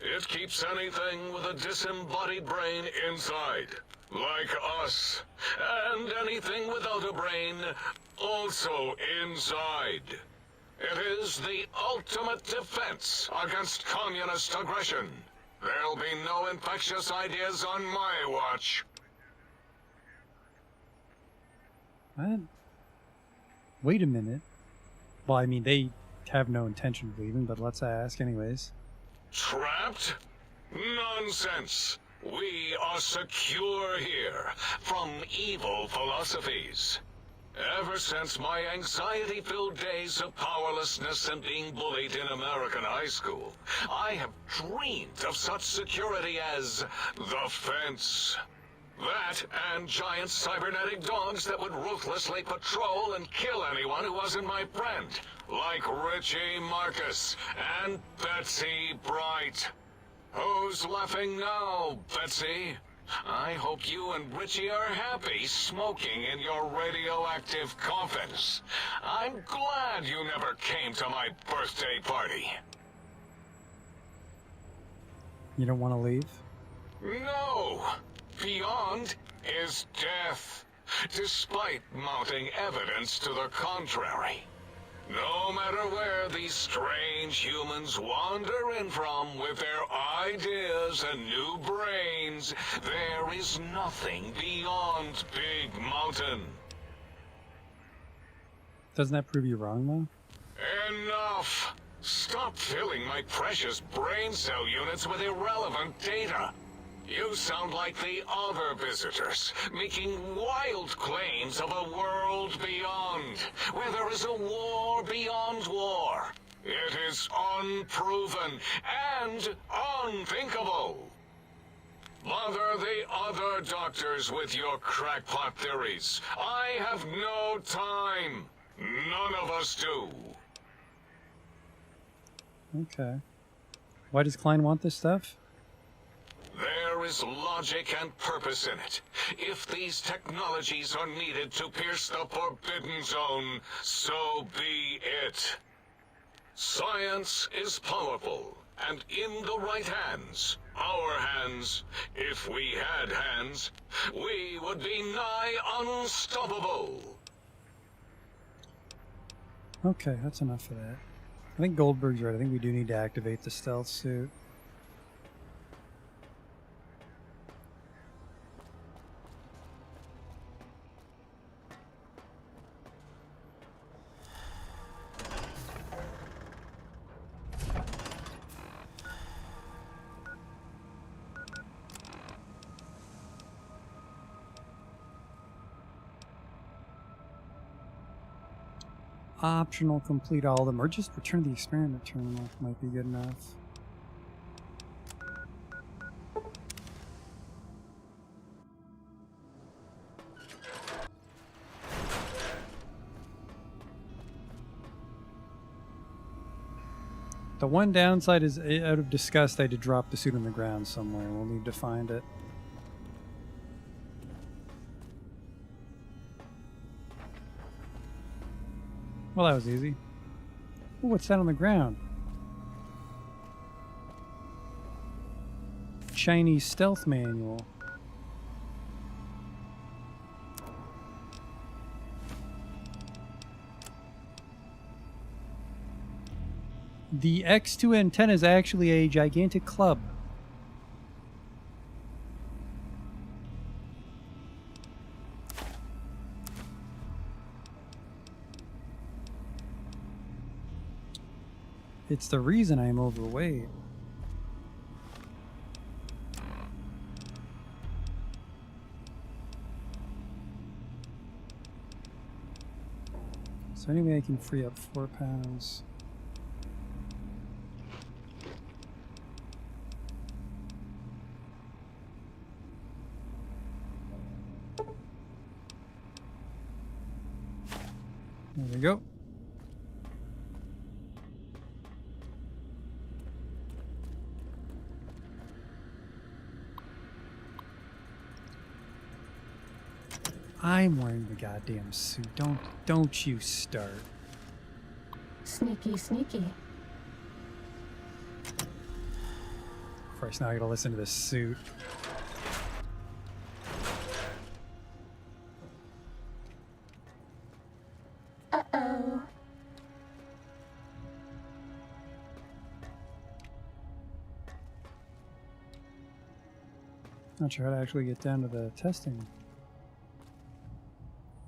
C: It keeps anything with a disembodied brain inside, like us, and anything without a brain also inside. It is the ultimate defense against communist aggression. There'll be no infectious ideas on my watch.
A: What? Wait a minute. Well, I mean, they have no intention of leaving, but let's ask anyways.
C: Trapped? Nonsense! We are secure here from evil philosophies. Ever since my anxiety-filled days of powerlessness and being bullied in American high school, I have dreamed of such security as the fence. That and giant cybernetic dogs that would ruthlessly patrol and kill anyone who wasn't my friend, like Richie Marcus and Betsy Bright. Who's laughing now, Betsy? I hope you and Richie are happy smoking in your radioactive coffins. I'm glad you never came to my birthday party.
A: You don't want to leave?
C: No! Beyond is death, despite mounting evidence to the contrary. No matter where these strange humans wander in from with their ideas and new brains, there is nothing beyond Big Mountain.
A: Doesn't that prove you wrong, though?
C: Enough! Stop filling my precious brain cell units with irrelevant data. You sound like the other visitors, making wild claims of a world beyond, where there is a war beyond war. It is unproven and unthinkable. Bother the other doctors with your crackpot theories. I have no time. None of us do.
A: Okay. Why does Klein want this stuff?
C: There is logic and purpose in it. If these technologies are needed to pierce the Forbidden Zone, so be it. Science is powerful, and in the right hands, our hands, if we had hands, we would be nigh unstoppable.
A: Okay, that's enough of that. I think Goldberg's right. I think we do need to activate the stealth suit. Optional, complete all of them, or just return the experiment terminal might be good enough. The one downside is, out of disgust, I had to drop the suit on the ground somewhere. We'll need to find it. Well, that was easy. Ooh, what's that on the ground? Chinese stealth manual. The X2 antenna is actually a gigantic club. It's the reason I'm overweight. So anyway, I can free up 4 pounds. There we go. I'm wearing the goddamn suit. Don't you start.
I: Sneaky, sneaky.
A: First, now I gotta listen to this suit.
I: Uh-oh.
A: Not sure how to actually get down to the testing.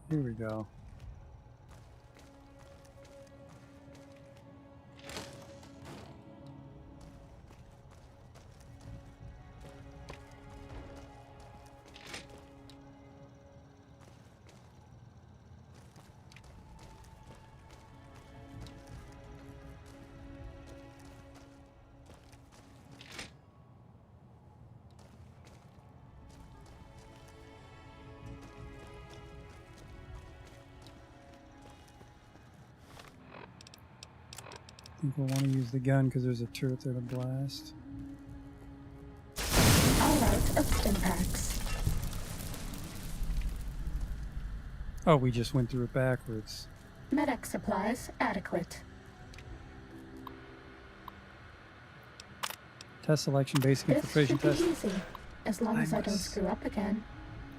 A: Here we go. I think we'll want to use the gun because there's a turret there to blast.
I: All out of stim packs.
A: Oh, we just went through it backwards.
I: Medic supplies adequate.
A: Test selection, basic
I: This
A: infiltration
I: should be
A: test.
I: easy, as long
A: I
I: as I don't
A: must-
I: screw up again.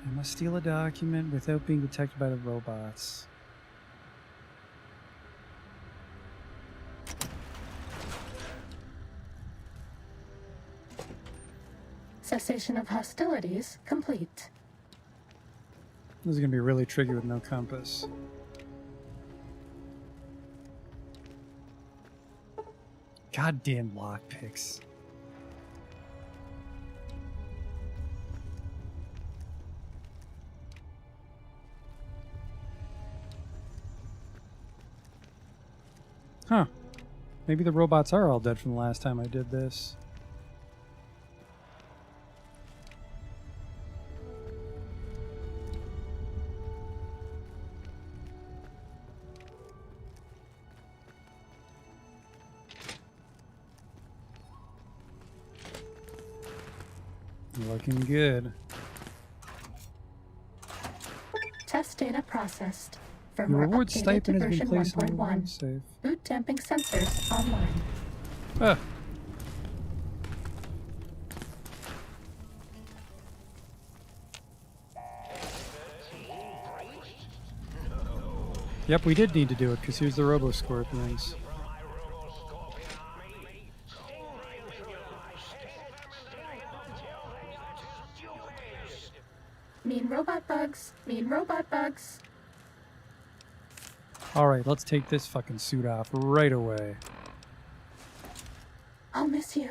A: I must steal a document without being detected by the robots.
I: Cessation of hostilities complete.
A: This is going to be really tricky with no compass. Goddamn lockpicks. Huh. Maybe the robots are all dead from the last time I did this. Looking good.
I: Test data processed.
A: Your
I: Firmware
A: reward
I: updated to
A: stipend has been
I: version
A: placed on the
I: 1.1.
A: reward safe.
I: Boot damping sensors online.
A: Ah. Yep, we did need to do it because here's the Robo Scorpions.
I: Mean robot bugs. Mean robot bugs.
A: Alright, let's take this fucking suit off right away.
I: I'll miss you.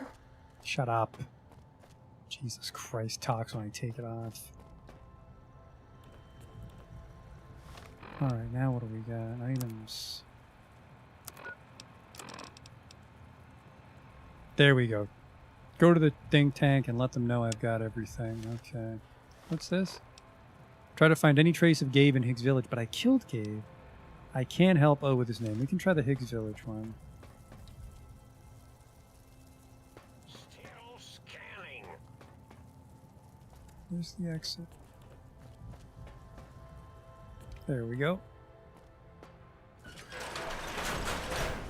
A: Shut up. Jesus Christ, talks when I take it off. Alright, now what do we got? Items. There we go. Go to the think tank and let them know I've got everything. Okay. What's this? Try to find any trace of Gabe in Higgs Village, but I killed Gabe. I can't help O with his name. We can try the Higgs Village one.
C: Still scanning.
A: Where's the exit? There we go.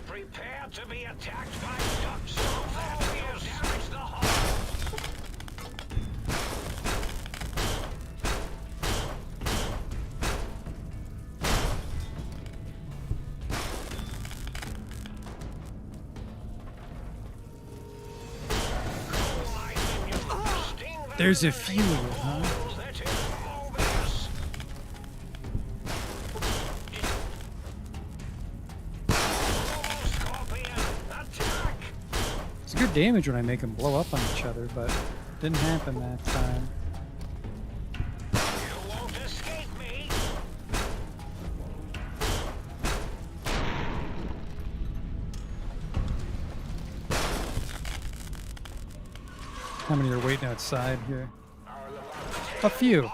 C: Prepare to be attacked by ducks that will damage the hull.
A: There's a few, huh? It's good damage when I make them blow up on each other, but didn't happen that time.
C: You won't escape me.
A: How many are waiting outside here? A few.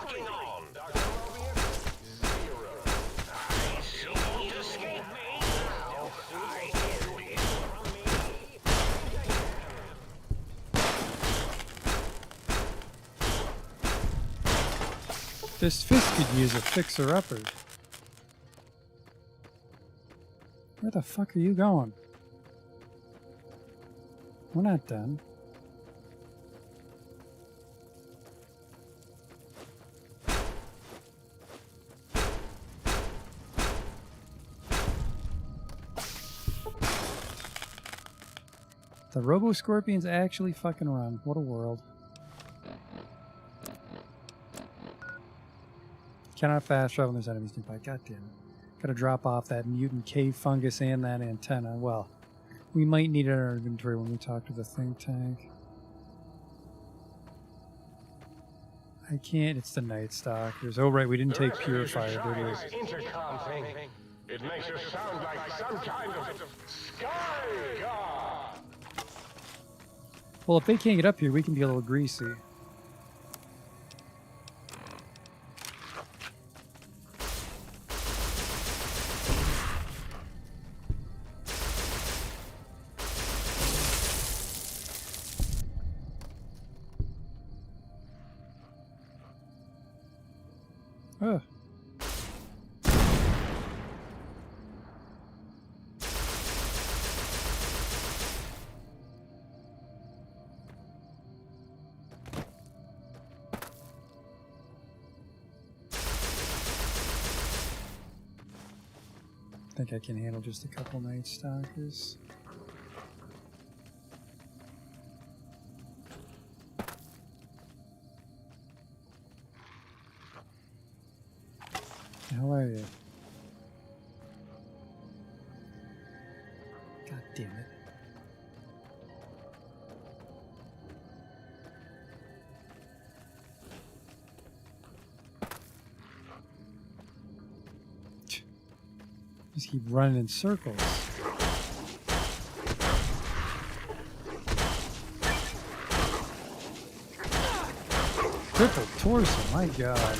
A: This fist could use a fixer-upper. Where the fuck are you going? We're not done. The Robo-Scorpions actually fucking run. What a world. Cannot fast travel when there's enemies nearby. God damn it. Gotta drop off that mutant cave fungus and that antenna. Well, we might need it in our inventory when we talk to the think tank. I can't. It's the Night Stalkers. Oh, right. We didn't take Purifier, did we?
C: Intercom thing. It makes you sound like some kind of sky god.
A: Well, if they can't get up here, we can be a little greasy. Ugh. I think I can handle just a couple Night Stalkers. How are you? God damn it. Just keep running in circles. Triple torso, my god.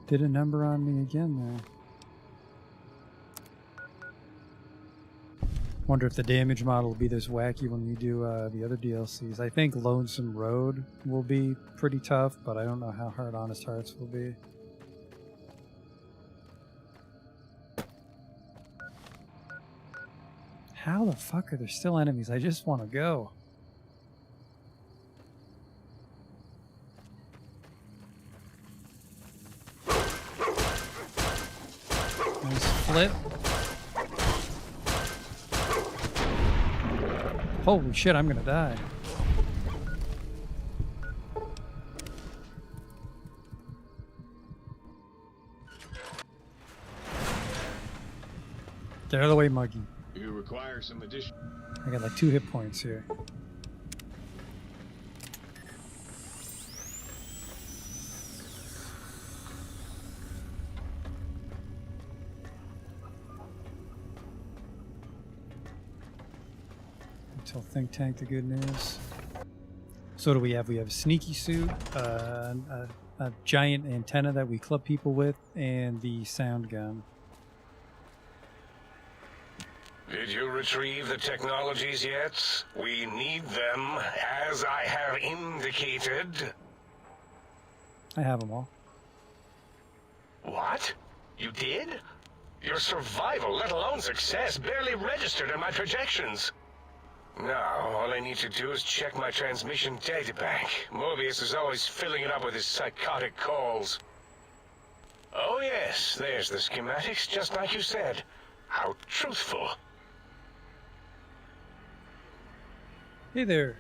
A: Did a number on me again there. Wonder if the damage model will be this wacky when we do the other DLCs. I think Lonesome Road will be pretty tough, but I don't know how hard Honest Hearts will be. How the fuck are there still enemies? I just want to go. Nice flip. Holy shit, I'm gonna die. Get out of the way, Muggy.
F: You require some additional.
A: I got like 2 hit points here. Tell think tank the good news. So what do we have? We have a sneaky suit, a giant antenna that we club people with, and the sound gun.
C: Did you retrieve the technologies yet? We need them, as I have indicated.
A: I have them all.
C: What? You did? Your survival, let alone success, barely registered in my projections. Now, all I need to do is check my transmission databank. Mobius is always filling it up with his psychotic calls. Oh yes, there's the schematics, just like you said. How truthful.
A: Hey there.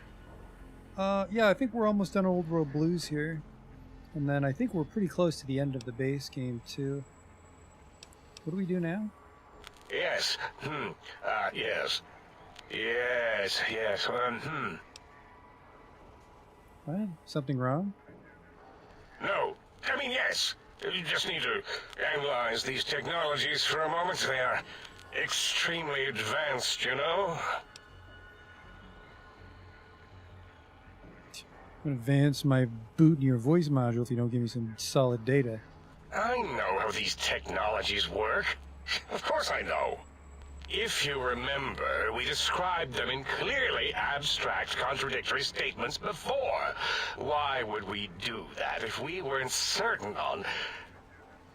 A: Yeah, I think we're almost done Old World Blues here. And then I think we're pretty close to the end of the base game, too. What do we do now?
C: Yes. Yes. Yes.
A: What? Something wrong?
C: No. I mean, yes. You just need to analyze these technologies for a moment. They are extremely advanced, you know?
A: I'm gonna advance my boot in your voice module if you don't give me some solid data.
C: I know how these technologies work. Of course I know. If you remember, we described them in clearly abstract, contradictory statements before. Why would we do that if we weren't certain on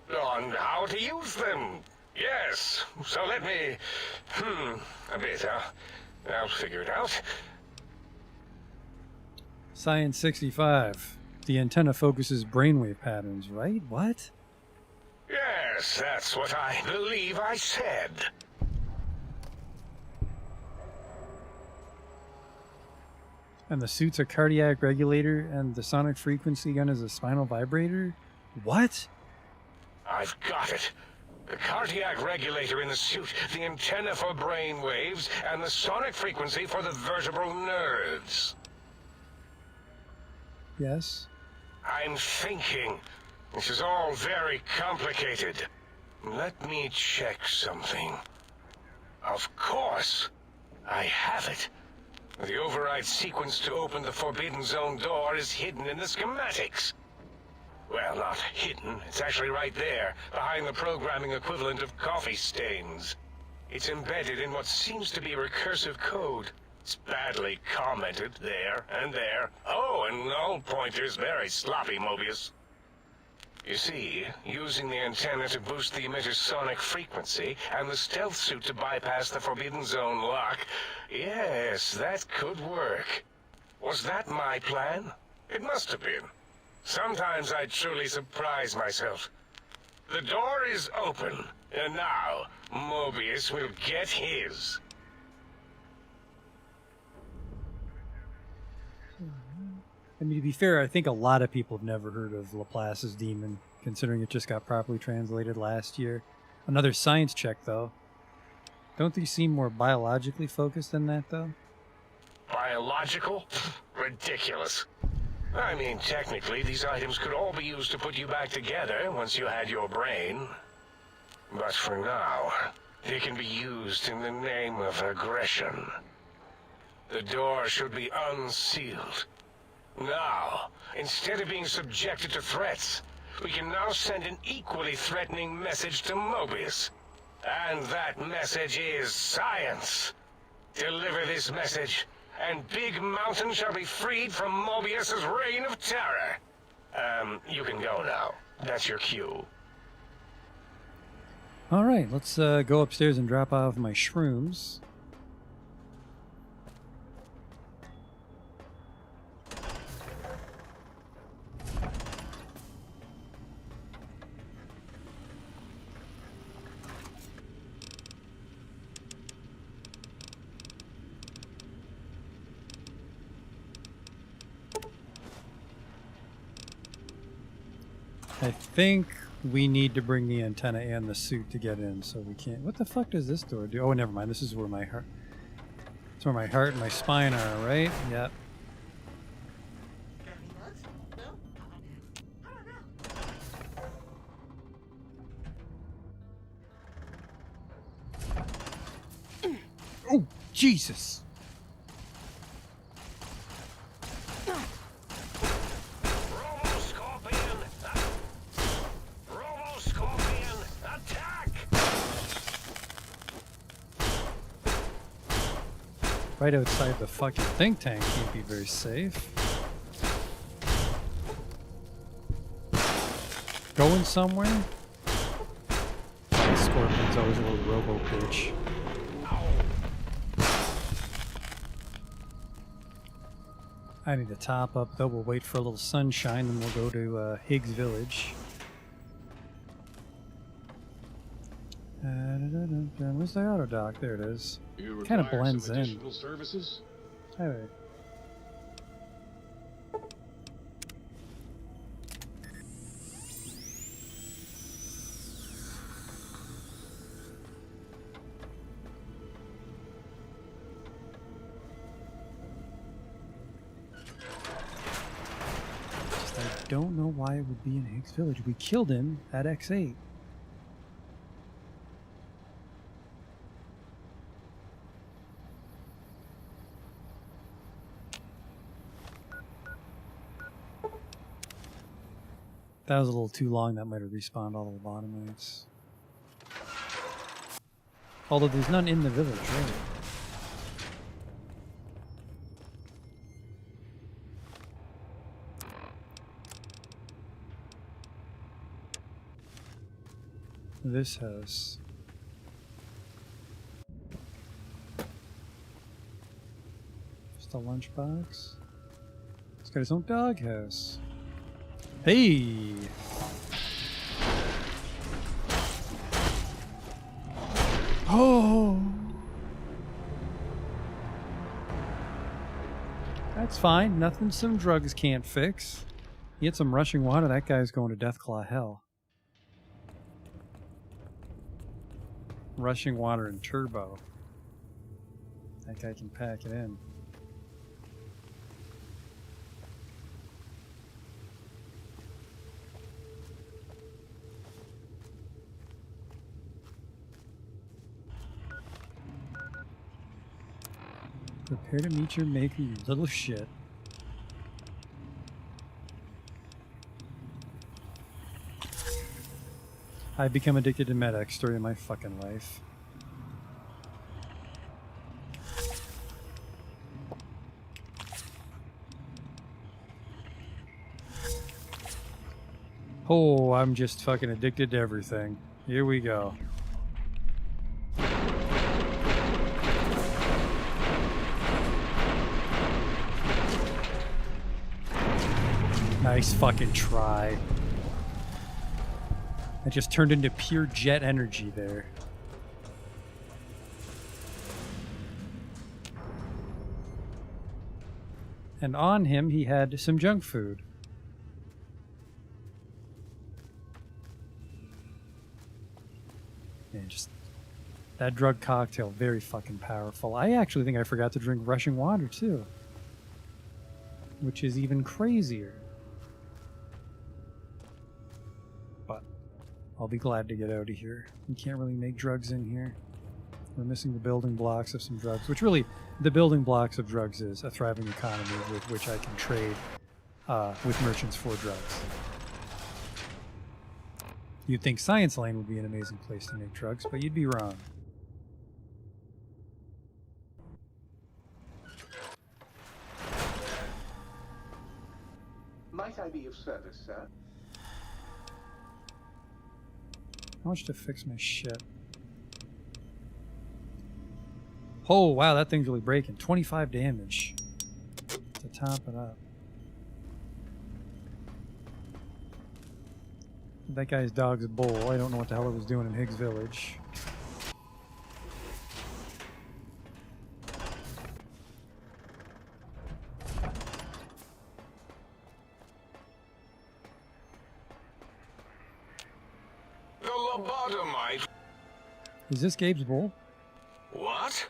C: how to use them? Yes, so let me, a bit, I'll figure it out.
A: Science 65. The antenna focuses brainwave patterns, right? What?
C: Yes, that's what I believe I said.
A: And the suit's a cardiac regulator, and the sonic frequency gun is a spinal vibrator? What?
C: I've got it. The cardiac regulator in the suit, the antenna for brain waves, and the sonic frequency for the vertebral nerves.
A: Yes?
C: I'm thinking. This is all very complicated. Let me check something. Of course. I have it. The override sequence to open the Forbidden Zone door is hidden in the schematics. Well, not hidden. It's actually right there, behind the programming equivalent of coffee stains. It's embedded in what seems to be recursive code. It's badly commented there and there. Oh, and null pointers very sloppy, Mobius. You see, using the antenna to boost the emitter's sonic frequency, and the stealth suit to bypass the Forbidden Zone lock, yes, that could work. Was that my plan? It must have been. Sometimes I truly surprise myself. The door is open, and now Mobius will get his.
A: I mean, to be fair, I think a lot of people have never heard of Laplace's demon, considering it just got properly translated last year. Another science check, though. Don't these seem more biologically focused than that, though?
C: Biological? Ridiculous. I mean, technically, these items could all be used to put you back together once you had your brain. But for now, they can be used in the name of aggression. The door should be unsealed. Now, instead of being subjected to threats, we can now send an equally threatening message to Mobius. And that message is science. Deliver this message, and Big Mountain shall be freed from Mobius's reign of terror. You can go now. That's your cue.
A: All right, let's go upstairs and drop off my shrooms. I think we need to bring the antenna and the suit to get in, so we can't. What the fuck does this door do? Oh, never mind. This is where my heart. It's where my heart and my spine are, right? Yep. Oh, Jesus!
C: Robo-Scorpion! Robo-Scorpion! Attack!
A: Right outside the fucking think tank can't be very safe. Going somewhere? Scorpion's always a little robo bitch. I need to top up though. We'll wait for a little sunshine, then we'll go to Higgs Village. Where's the auto dock? There it is.
F: You
A: Kind of
F: require
A: blends
F: some
A: in.
F: additional services?
A: Hi there. Just I don't know why it would be in Higgs Village. We killed him at X8. That was a little too long. That might have respawned all the lobotomites. Although there's none in the village, right? This house. Just a lunchbox. He's got his own doghouse. Hey! Oh! That's fine. Nothing some drugs can't fix. You get some rushing water, that guy's going to Deathclaw hell. Rushing water and turbo. That guy can pack it in. Prepare to meet your maker, you little shit. I've become addicted to Med-X, story of my fucking life. Oh, I'm just fucking addicted to everything. Here we go. Nice fucking try. I just turned into pure jet energy there. And on him, he had some junk food. Man, just that drug cocktail, very fucking powerful. I actually think I forgot to drink rushing water too, which is even crazier. But I'll be glad to get out of here. You can't really make drugs in here. We're missing the building blocks of some drugs, which really, the building blocks of drugs is a thriving economy with which I can trade with merchants for drugs. You'd think Science Lane would be an amazing place to make drugs, but you'd be wrong.
J: Might I be of service, sir?
A: How much to fix my shit? Oh, wow, that thing's really breaking. 25 damage to top it up. That guy's dog's a bull. I don't know what the hell it was doing in Higgs Village.
C: The lobotomite.
A: Is this Gabe's bull?
C: What?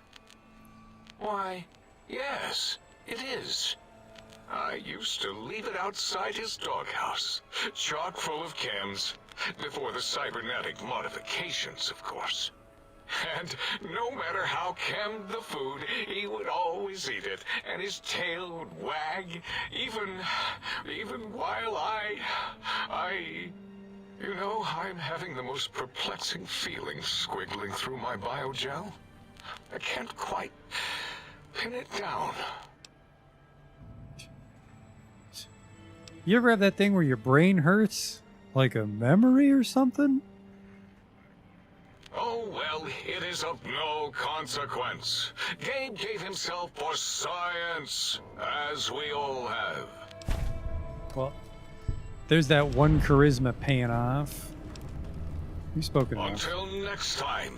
C: Why, yes, it is. I used to leave it outside his doghouse, chock full of chems, before the cybernetic modifications, of course.
K: And no matter how canned the food, he would always eat it, and his tail would wag, even while you know, I'm having the most perplexing feelings squiggling through my biogel. I can't quite pin it down.
A: You ever have that thing where your brain hurts? Like a memory or something?
K: Oh, well, it is of no consequence. Gabe gave himself for science, as we all have.
A: Well, there's that one charisma paying off. We've spoken of.
K: Until next time.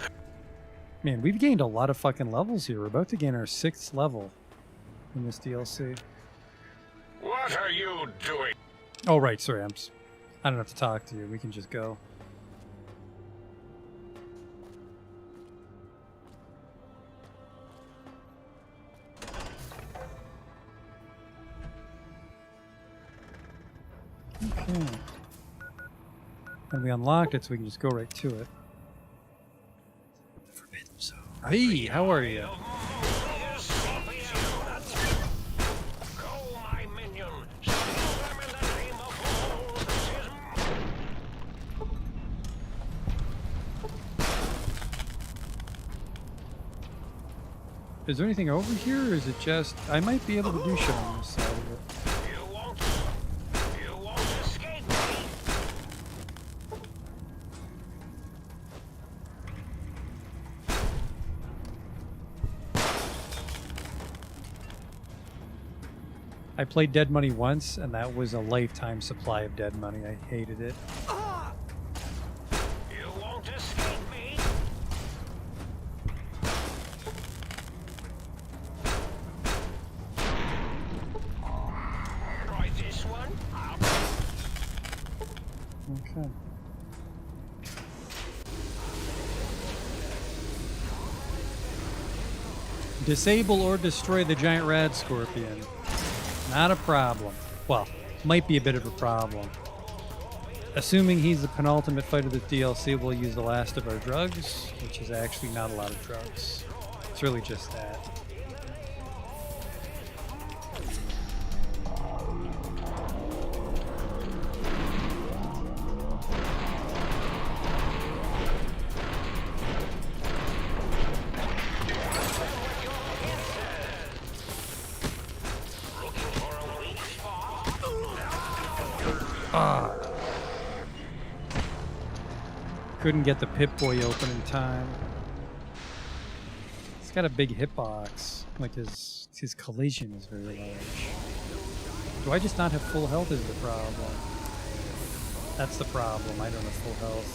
A: Man, we've gained a lot of fucking levels here. We're about to gain our 6th level in this DLC.
C: What are you doing?
A: Oh, right. Sorry, I don't have to talk to you. We can just go. Okay. And we unlocked it, so we can just go right to it. Forbidden zone. Hey, how are you? Is there anything over here, or is it just... I might be able to do shit on this side of it.
C: You won't escape me.
A: I played Dead Money once, and that was a lifetime supply of Dead Money. I hated it.
C: You won't escape me. Try this one.
A: Okay. Disable or destroy the giant rad scorpion. Not a problem. Well, might be a bit of a problem. Assuming he's the penultimate fight of this DLC, we'll use the last of our drugs, which is actually not a lot of drugs. It's really just that. Couldn't get the Pip-Boy open in time. He's got a big hitbox. Like his collision is very large. Do I just not have full health is the problem? That's the problem. I don't have full health.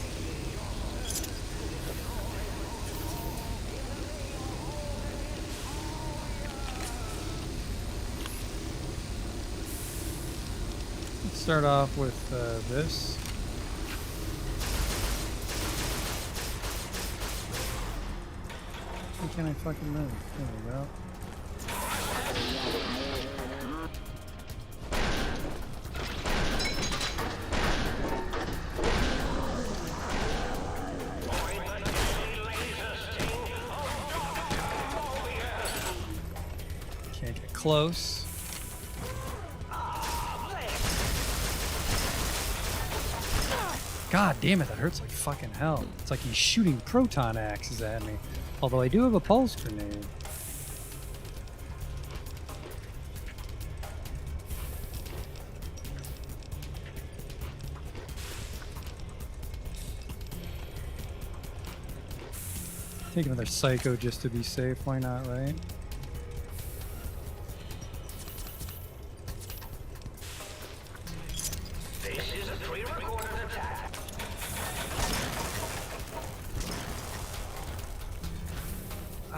A: Let's start off with this. Why can't I fucking move? There we go. Can't get close. God damn it, that hurts like fucking hell. It's like he's shooting proton axes at me. Although I do have a pulse grenade. Take another psycho just to be safe, why not, right?
C: This is a pre-recorded attack.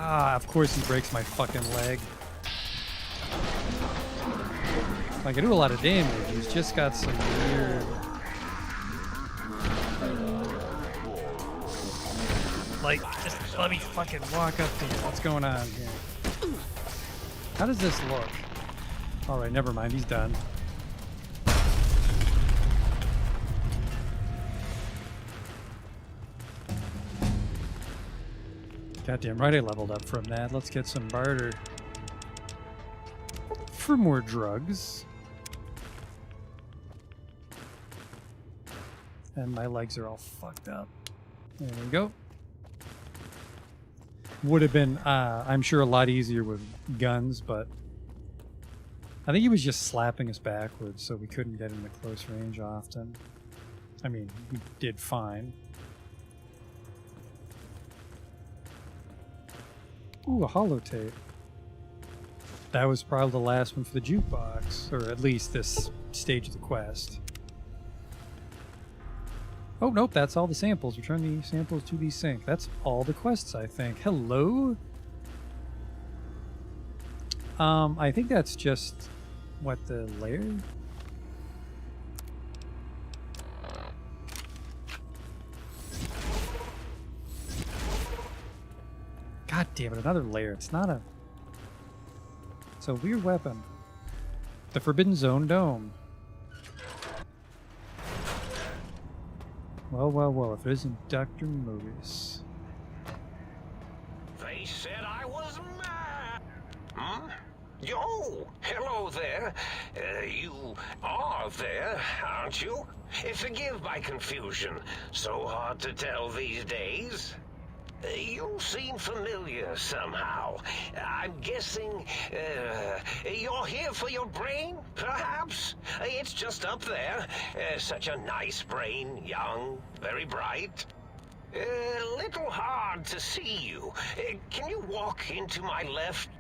A: Ah, of course he breaks my fucking leg. Like, I do a lot of damage, he's just got some weird... Like, just let me fucking walk up to you. What's going on here? How does this look? Alright, never mind, he's done. Goddamn right I leveled up from that. Let's get some barter. For more drugs. And my legs are all fucked up. There we go. Would have been, I'm sure, a lot easier with guns, but I think he was just slapping us backwards, so we couldn't get into close range often. I mean, we did fine. Ooh, a holotape. That was probably the last one for the jukebox, or at least this stage of the quest. Oh, nope, that's all the samples. Return the samples to the sink. That's all the quests, I think. Hello? I think that's just, what, the lair? God damn it, another lair. It's not a... It's a weird weapon. The Forbidden Zone Dome. Well, well, well, if it isn't Dr. Mobius.
C: They said I was mad. Hmm? Yo, hello there. You are there, aren't you? Forgive my confusion. So hard to tell these days. You seem familiar somehow. I'm guessing, you're here for your brain, perhaps? It's just up there. Such a nice brain, young, very bright. Little hard to see you. Can you walk into my left,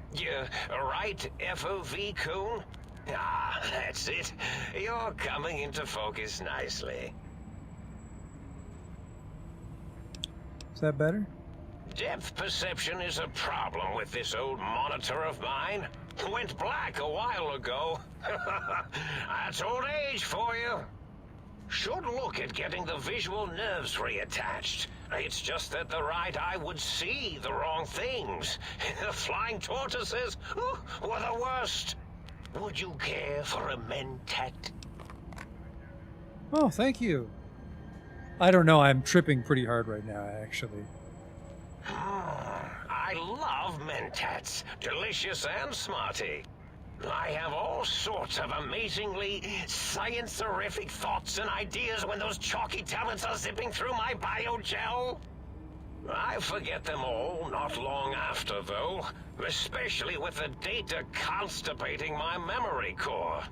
C: right FOV cone? Ah, that's it. You're coming into focus nicely.
A: Is that better?
C: Depth perception is a problem with this old monitor of mine. Went black a while ago. That's old age for you. Should look at getting the visual nerves reattached. It's just that the right eye would see the wrong things. Flying tortoises were the worst. Would you care for a mentat?
A: Oh, thank you. I don't know, I'm tripping pretty hard right now, actually.
C: I love mentats, delicious and smarty. I have all sorts of amazingly science-erific thoughts and ideas when those chalky talents are zipping through my biogel. I forget them all not long after, though, especially with the data constipating my memory core.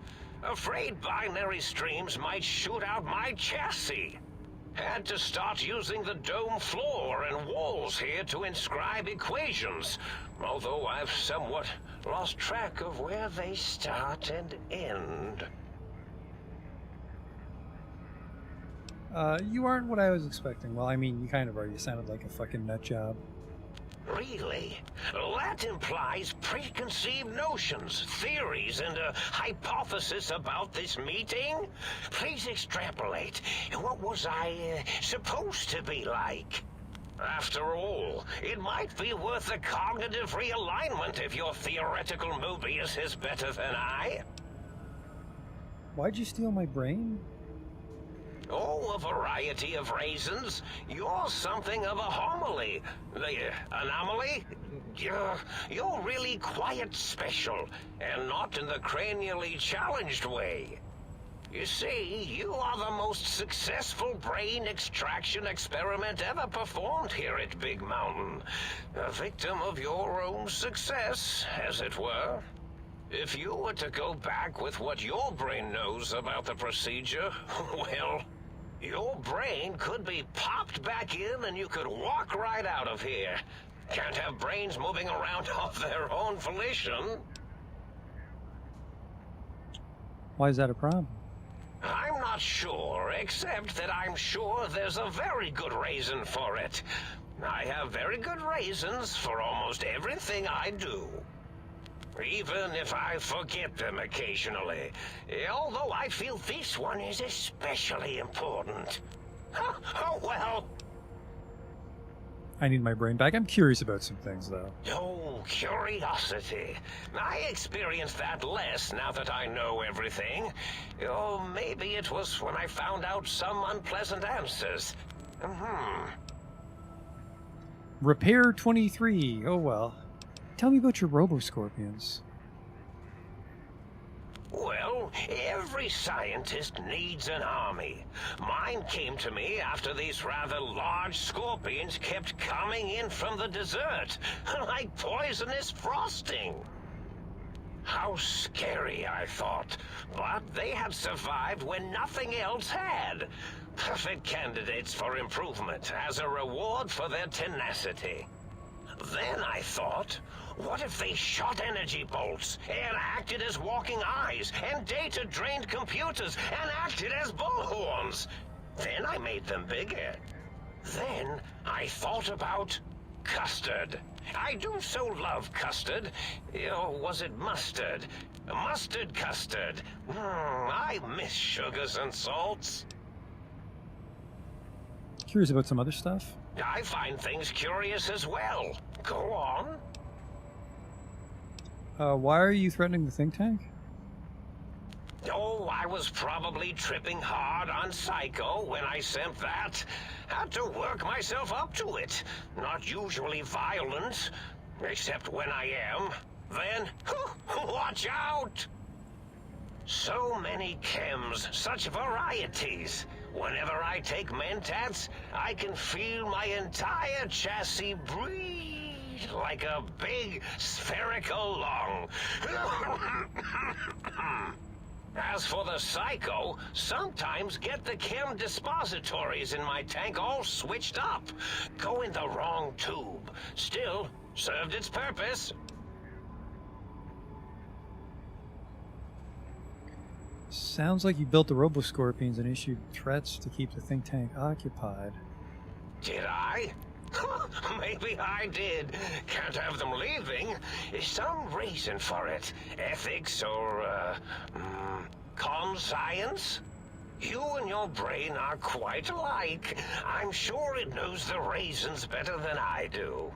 C: Afraid binary streams might shoot out my chassis. Had to start using the dome floor and walls here to inscribe equations, although I've somewhat lost track of where they start and end.
A: You aren't what I was expecting. Well, I mean, you kind of are. You sounded like a fucking nut job.
C: Really? That implies preconceived notions, theories, and a hypothesis about this meeting? Please extrapolate. What was I supposed to be like? After all, it might be worth a cognitive realignment if your theoretical Mobius is better than I.
A: Why'd you steal my brain?
C: Oh, a variety of reasons. You're something of a homily. Anomaly? You're really quite special, and not in the cranially challenged way. You see, you are the most successful brain extraction experiment ever performed here at Big Mountain. A victim of your own success, as it were. If you were to go back with what your brain knows about the procedure, well, your brain could be popped back in and you could walk right out of here. Can't have brains moving around of their own volition.
A: Why is that a problem?
C: I'm not sure, except that I'm sure there's a very good reason for it. I have very good reasons for almost everything I do. Even if I forget them occasionally. Although I feel this one is especially important. Oh well.
A: I need my brain back. I'm curious about some things, though.
C: Oh, curiosity. I experience that less now that I know everything. Or maybe it was when I found out some unpleasant answers.
A: Repair 23. Oh well. Tell me about your Robo-Scorpions.
C: Well, every scientist needs an army. Mine came to me after these rather large scorpions kept coming in from the desert, like poisonous frosting. How scary, I thought. But they had survived when nothing else had. Perfect candidates for improvement as a reward for their tenacity. Then I thought, what if they shot energy bolts and acted as walking eyes and data-drained computers and acted as bullhorns? Then I made them bigger. Then I thought about custard. I do so love custard. Or was it mustard? Mustard custard. I miss sugars and salts.
A: Curious about some other stuff?
C: I find things curious as well. Go on.
A: Why are you threatening the think tank?
C: Oh, I was probably tripping hard on Psycho when I sent that. Had to work myself up to it. Not usually violent, except when I am. Then, watch out! So many chems, such varieties. Whenever I take Mentats, I can feel my entire chassis breathe like a big spherical lung. As for the Psycho, sometimes get the chem dispositories in my tank all switched up. Go in the wrong tube. Still, served its purpose.
A: Sounds like you built the Robo-Scorpions and issued threats to keep the think tank occupied.
C: Did I? Maybe I did. Can't have them leaving. Some reason for it. Ethics or, conscience? You and your brain are quite alike. I'm sure it knows the raisins better than I do.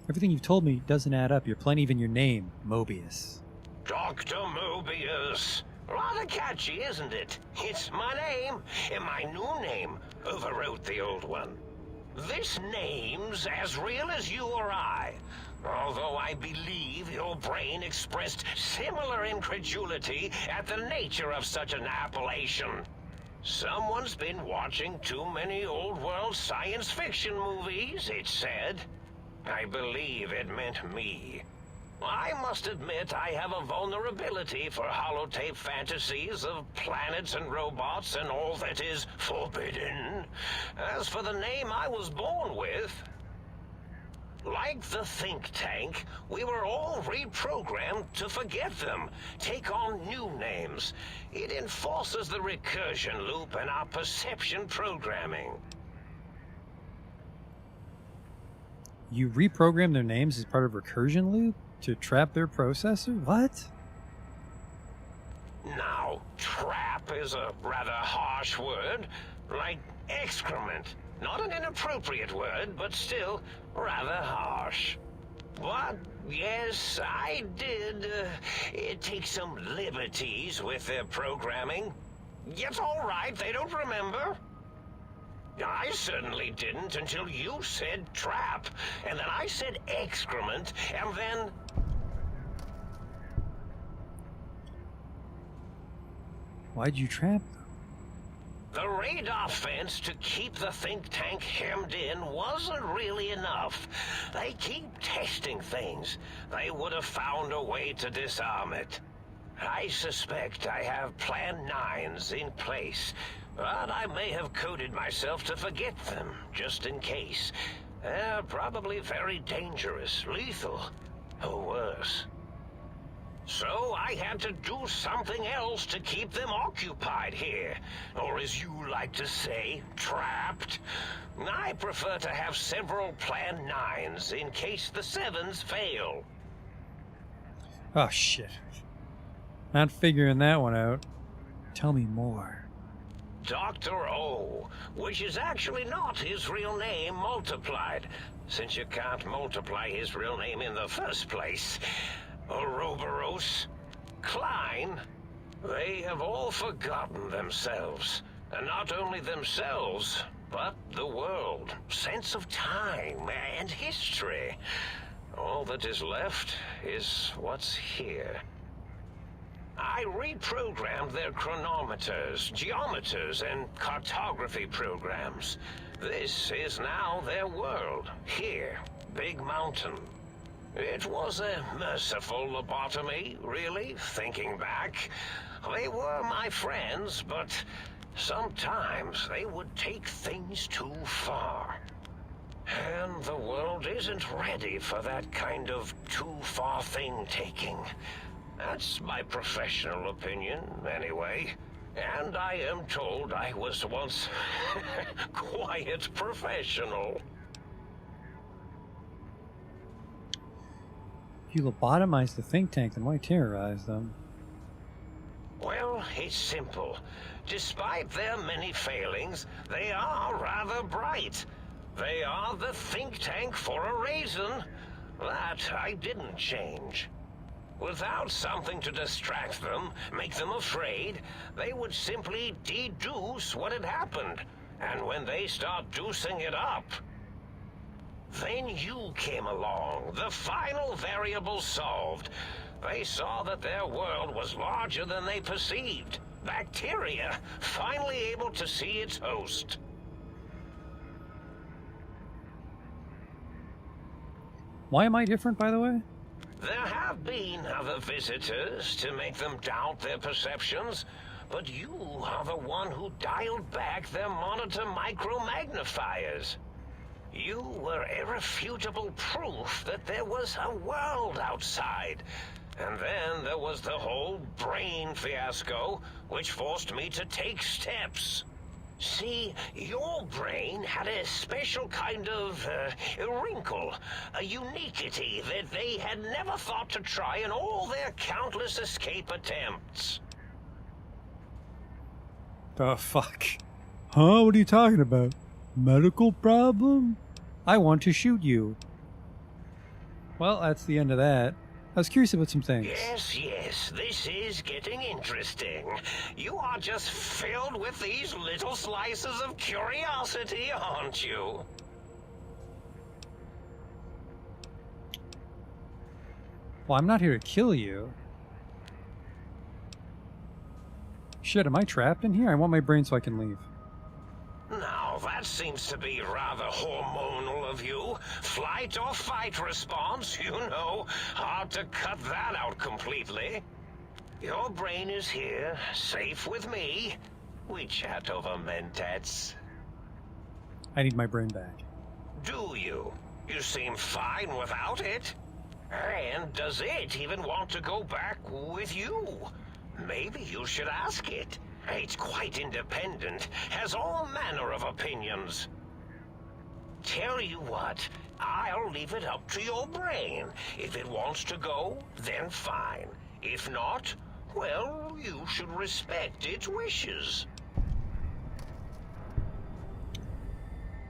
A: Everything you've told me doesn't add up. You're playing even your name, Mobius.
C: Dr. Mobius. Rather catchy, isn't it? It's my name, and my new name overwrote the old one. This name's as real as you or I. Although I believe your brain expressed similar incredulity at the nature of such an appellation. Someone's been watching too many old-world science fiction movies, it said. I believe it meant me. I must admit I have a vulnerability for holotape fantasies of planets and robots and all that is forbidden. As for the name I was born with, like the think tank, we were all reprogrammed to forget them, take on new names. It enforces the recursion loop in our perception programming.
A: You reprogram their names as part of recursion loop to trap their processor? What?
C: Now, trap is a rather harsh word, like excrement. Not an inappropriate word, but still rather harsh. But, yes, I did take some liberties with their programming. It's all right, they don't remember. I certainly didn't until you said trap, and then I said excrement, and then...
A: Why'd you trap them?
C: The radar fence to keep the think tank hemmed in wasn't really enough. They keep testing things. They would have found a way to disarm it. I suspect I have Plan 9s in place, but I may have coded myself to forget them, just in case. They're probably very dangerous, lethal, or worse. So I had to do something else to keep them occupied here, or as you like to say, trapped. I prefer to have several Plan 9s in case the 7s fail.
A: Oh, shit. Not figuring that one out. Tell me more.
C: Dr. O, which is actually not his real name multiplied, since you can't multiply his real name in the first place. Ouroboros, Klein, they have all forgotten themselves. And not only themselves, but the world, sense of time and history. All that is left is what's here. I reprogrammed their chronometers, geometers, and cartography programs. This is now their world, here, Big Mountain. It was a merciful lobotomy, really, thinking back. They were my friends, but sometimes they would take things too far. And the world isn't ready for that kind of too-far thing-taking. That's my professional opinion, anyway. And I am told I was once quiet professional.
A: If you lobotomize the think tank, then why terrorize them?
C: Well, it's simple. Despite their many failings, they are rather bright. They are the think tank for a reason. That I didn't change. Without something to distract them, make them afraid, they would simply deduce what had happened. And when they start deucing it up, then you came along, the final variable solved. They saw that their world was larger than they perceived. Bacteria, finally able to see its host.
A: Why am I different, by the way?
C: There have been other visitors to make them doubt their perceptions, but you are the one who dialed back their monitor micromagnifiers. You were irrefutable proof that there was a world outside. And then there was the whole brain fiasco, which forced me to take steps. See, your brain had a special kind of wrinkle, a uniquity that they had never thought to try in all their countless escape attempts.
A: The fuck? Huh? What are you talking about? Medical problem? I want to shoot you. Well, that's the end of that. I was curious about some things.
C: Yes, this is getting interesting. You are just filled with these little slices of curiosity, aren't you?
A: Well, I'm not here to kill you. Shit, am I trapped in here? I want my brain so I can leave.
C: Now, that seems to be rather hormonal of you. Flight or fight response, you know. Hard to cut that out completely. Your brain is here, safe with me. We chat over mentats.
A: I need my brain back.
C: Do you? You seem fine without it. And does it even want to go back with you? Maybe you should ask it. It's quite independent, has all manner of opinions. Tell you what, I'll leave it up to your brain. If it wants to go, then fine. If not, well, you should respect its wishes.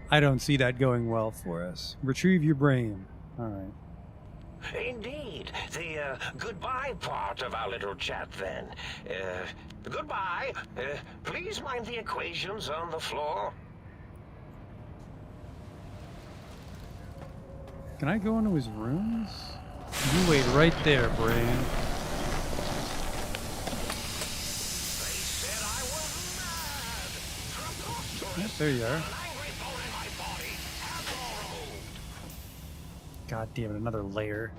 A: I don't see that going well for us. Retrieve your brain. Alright.
C: Indeed. The goodbye part of our little chat, then. Goodbye. Please mind the equations on the floor.
A: Can I go into his rooms? You wait right there, brain. Yes, there you are. God damn it, another layer.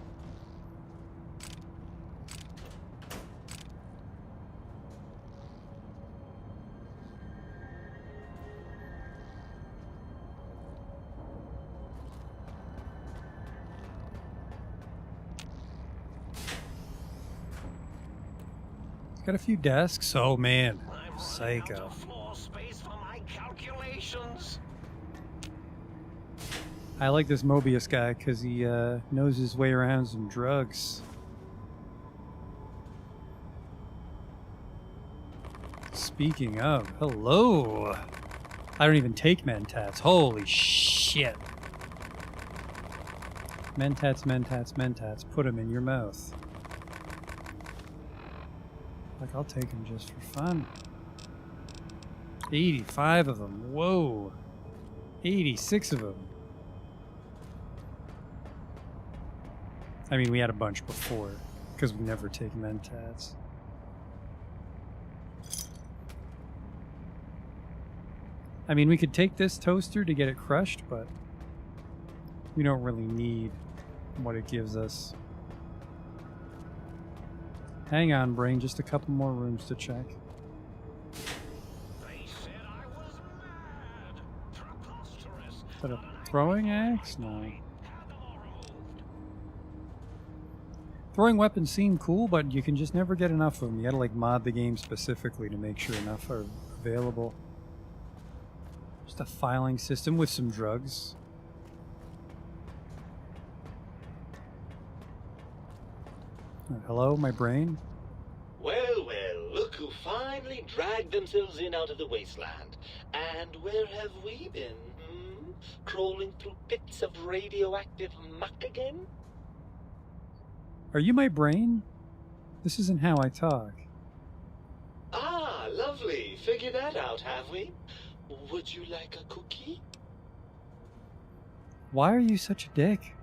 A: Got a few desks. Oh man, psycho.
C: Floor space for my calculations.
A: I like this Mobius guy because he knows his way around some drugs. Speaking of, hello! I don't even take mentats. Holy shit. Mentats, mentats, mentats. Put them in your mouth. Like, I'll take them just for fun. 85 of them. Whoa. 86 of them. I mean, we had a bunch before, because we never take mentats. I mean, we could take this toaster to get it crushed, but we don't really need what it gives us. Hang on, brain, just a couple more rooms to check. Is that a throwing axe? No. Throwing weapons seem cool, but you can just never get enough of them. You gotta like mod the game specifically to make sure enough are available. Just a filing system with some drugs. Hello, my brain?
L: Well, well, look who finally dragged themselves in out of the wasteland. And where have we been, Crawling through pits of radioactive muck again?
A: Are you my brain? This isn't how I talk.
L: Ah, lovely. Figured that out, have we? Would you like a cookie?
A: Why are you such a dick?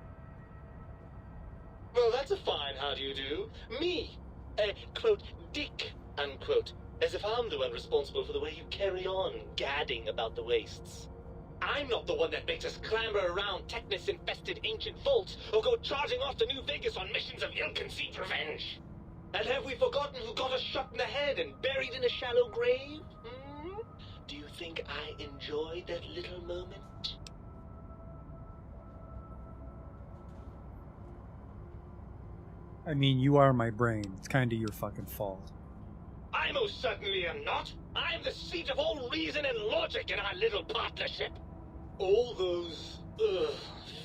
L: Well, that's a fine how do you do. Me, quote, dick, unquote. As if I'm the one responsible for the way you carry on gadding about the wastes. I'm not the one that makes us clamber around Technus-infested ancient vaults or go charging off to New Vegas on missions of ill-conceived revenge. And have we forgotten who got us shot in the head and buried in a shallow grave? Do you think I enjoyed that little moment?
A: I mean, you are my brain. It's kind of your fucking fault.
L: I most certainly am not. I'm the seat of all reason and logic in our little partnership. All those,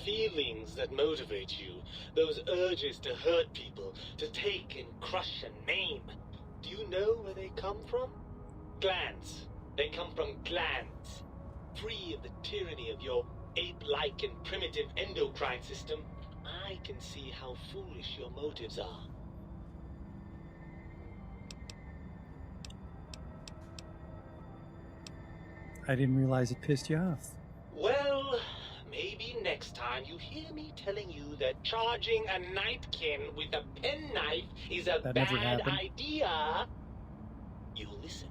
L: feelings that motivate you, those urges to hurt people, to take and crush and maim, do you know where they come from? Glands. They come from glands. Free of the tyranny of your ape-like and primitive endocrine system, I can see how foolish your motives are.
A: I didn't realize it pissed you off.
L: Well, maybe next time you hear me telling you that charging a nightkin with a penknife is a bad idea, you'll listen.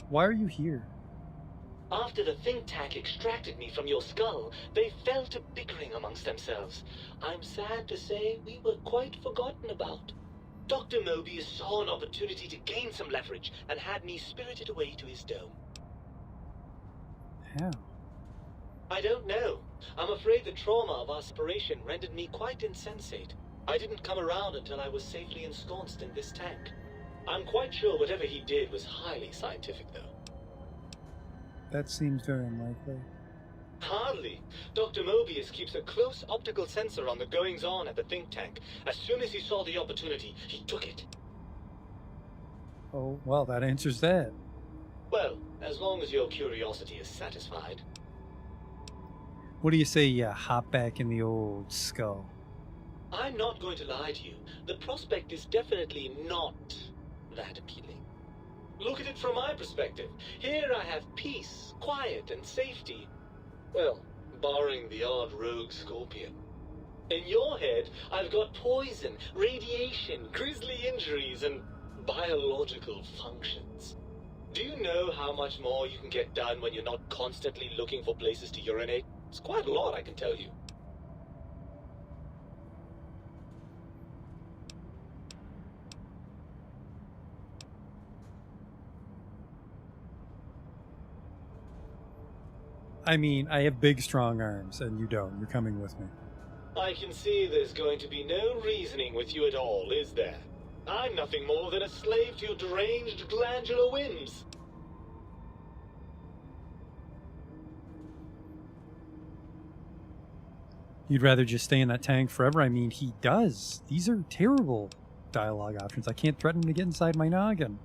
A: Why are you here?
L: After the think tank extracted me from your skull, they fell to bickering amongst themselves. I'm sad to say we were quite forgotten about. Dr. Mobius saw an opportunity to gain some leverage and had me spirited away to his dome.
A: How?
L: I don't know. I'm afraid the trauma of our separation rendered me quite insensate. I didn't come around until I was safely ensconced in this tank. I'm quite sure whatever he did was highly scientific, though.
A: That seems very unlikely.
L: Hardly. Dr. Mobius keeps a close optical sensor on the goings-on at the think tank. As soon as he saw the opportunity, he took it.
A: Oh, well, that answers that.
L: Well, as long as your curiosity is satisfied.
A: What do you say you hop back in the old skull?
L: I'm not going to lie to you. The prospect is definitely not that appealing. Look at it from my perspective. Here I have peace, quiet, and safety. Well, barring the odd rogue scorpion. In your head, I've got poison, radiation, grisly injuries, and biological functions. Do you know how much more you can get done when you're not constantly looking for places to urinate? It's quite a lot, I can tell you.
A: I mean, I have big, strong arms, and you don't. You're coming with me.
L: I can see there's going to be no reasoning with you at all, is there? I'm nothing more than a slave to your deranged glandular whims.
A: You'd rather just stay in that tank forever? I mean, he does. These are terrible dialogue options. I can't threaten him to get inside my noggin.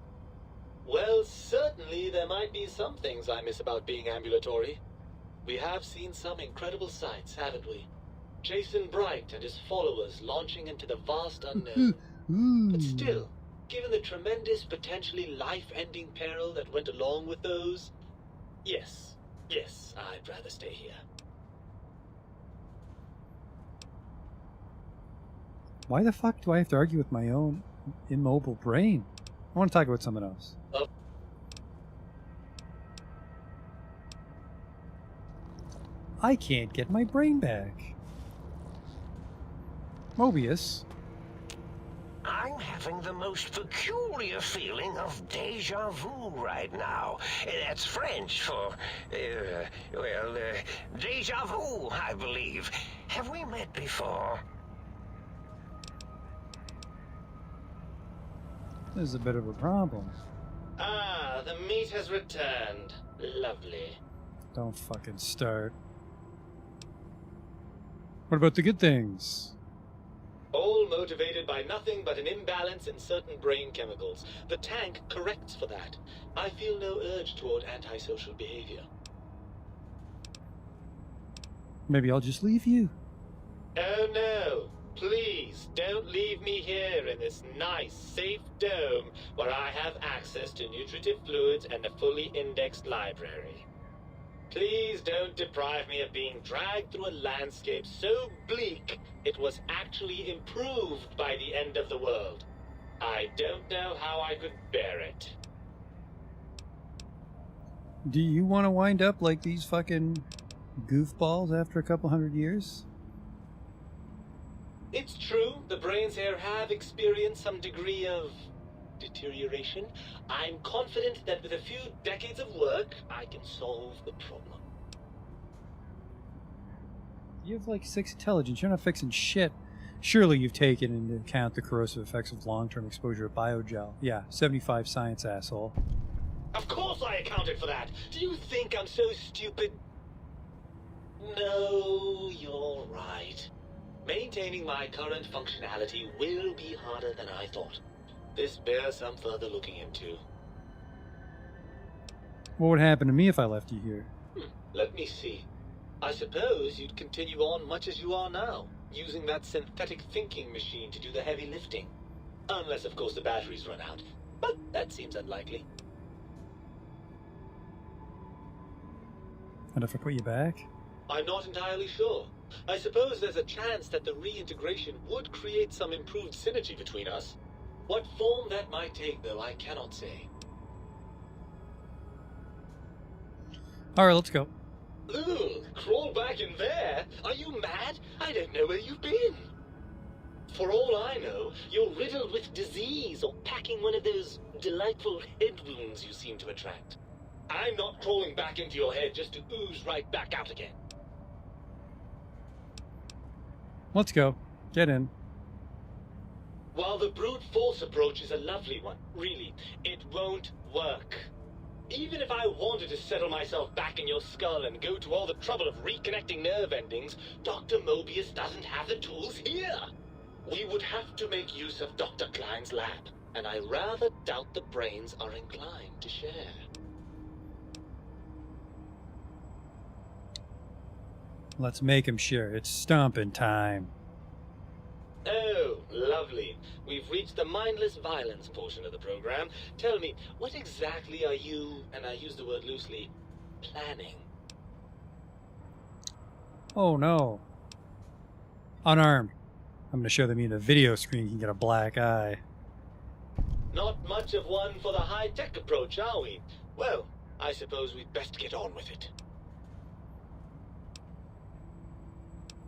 L: Well, certainly there might be some things I miss about being ambulatory. We have seen some incredible sights, haven't we? Jason Bright and his followers launching into the vast unknown. But still, given the tremendous, potentially life-ending peril that went along with those, yes, I'd rather stay here.
A: Why the fuck do I have to argue with my own immobile brain? I want to talk about something else. I can't get my brain back. Mobius.
C: I'm having the most peculiar feeling of deja vu right now. That's French for, deja vu, I believe. Have we met before?
A: This is a bit of a problem.
L: Ah, the meat has returned. Lovely.
A: Don't fucking start. What about the good things?
L: All motivated by nothing but an imbalance in certain brain chemicals. The tank corrects for that. I feel no urge toward antisocial behavior.
A: Maybe I'll just leave you.
L: Oh no. Please, don't leave me here in this nice, safe dome where I have access to nutritive fluids and a fully indexed library. Please don't deprive me of being dragged through a landscape so bleak it was actually improved by the end of the world. I don't know how I could bear it.
A: Do you want to wind up like these fucking goofballs after a couple hundred years?
L: It's true, the brains here have experienced some degree of deterioration. I'm confident that with a few decades of work, I can solve the problem.
A: You have like 6 intelligence, you're not fixing shit. Surely you've taken into account the corrosive effects of long-term exposure to biogel. Yeah, 75 science, asshole.
L: Of course I accounted for that! Do you think I'm so stupid? No, you're right. Maintaining my current functionality will be harder than I thought. This bears some further looking into.
A: What would happen to me if I left you here?
L: Let me see. I suppose you'd continue on much as you are now, using that synthetic thinking machine to do the heavy lifting. Unless, of course, the batteries run out. But that seems unlikely.
A: And if I put you back?
L: I'm not entirely sure. I suppose there's a chance that the reintegration would create some improved synergy between us. What form that might take, though, I cannot say.
A: Alright, let's go.
L: Ugh, crawl back in there? Are you mad? I don't know where you've been. For all I know, you're riddled with disease or packing one of those delightful head wounds you seem to attract. I'm not crawling back into your head just to ooze right back out again.
A: Let's go. Get in.
L: While the brute force approach is a lovely one, really, it won't work. Even if I wanted to settle myself back in your skull and go to all the trouble of reconnecting nerve endings, Dr. Mobius doesn't have the tools here. We would have to make use of Dr. Klein's lab, and I rather doubt the brains are inclined to share.
A: Let's make him share. It's stomping time.
L: Oh, lovely. We've reached the mindless violence portion of the program. Tell me, what exactly are you, and I use the word loosely, planning?
A: Oh no. Unarmed. I'm going to show them in a video screen you can get a black eye.
L: Not much of one for the high-tech approach, are we? Well, I suppose we'd best get on with it.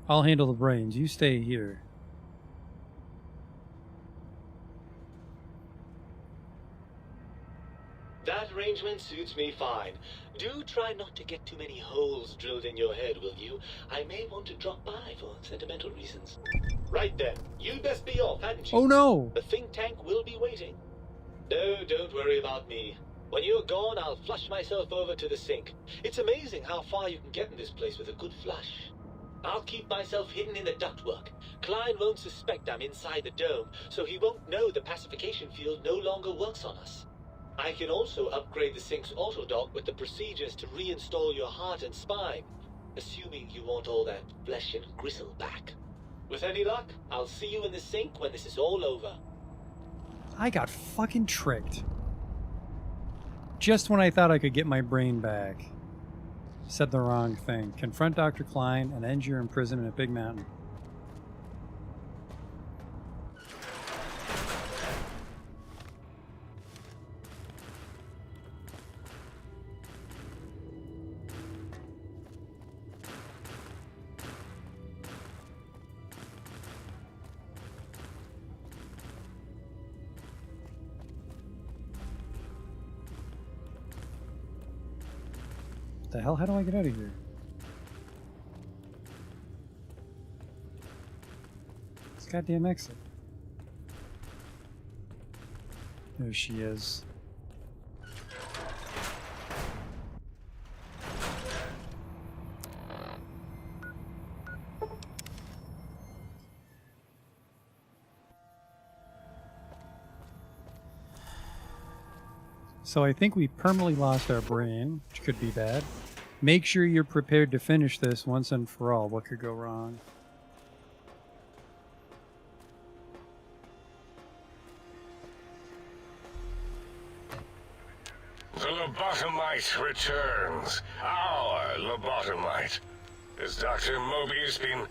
A: I'll handle the brains. You stay here.
L: That arrangement suits me fine. Do try not to get too many holes drilled in your head, will you? I may want to drop by for sentimental reasons. Right then. You'd best be off, hadn't you?
A: Oh no!
L: The think tank will be waiting. No, don't worry about me. When you're gone, I'll flush myself over to the sink. It's amazing how far you can get in this place with a good flush. I'll keep myself hidden in the ductwork. Klein won't suspect I'm inside the dome, so he won't know the pacification field no longer works on us. I can also upgrade the sink's autodock with the procedures to reinstall your heart and spine, assuming you want all that flesh and gristle back. With any luck, I'll see you in the sink when this is all over.
A: I got fucking tricked. Just when I thought I could get my brain back. Said the wrong thing. Confront Dr. Klein and end your imprisonment at Big Mountain. The hell? How do I get out of here? This goddamn exit. There she is. So I think we permanently lost our brain, which could be bad. Make sure you're prepared to finish this once and for all. What could go wrong?
C: The lobotomite returns. Our lobotomite. Has Dr. Mobius been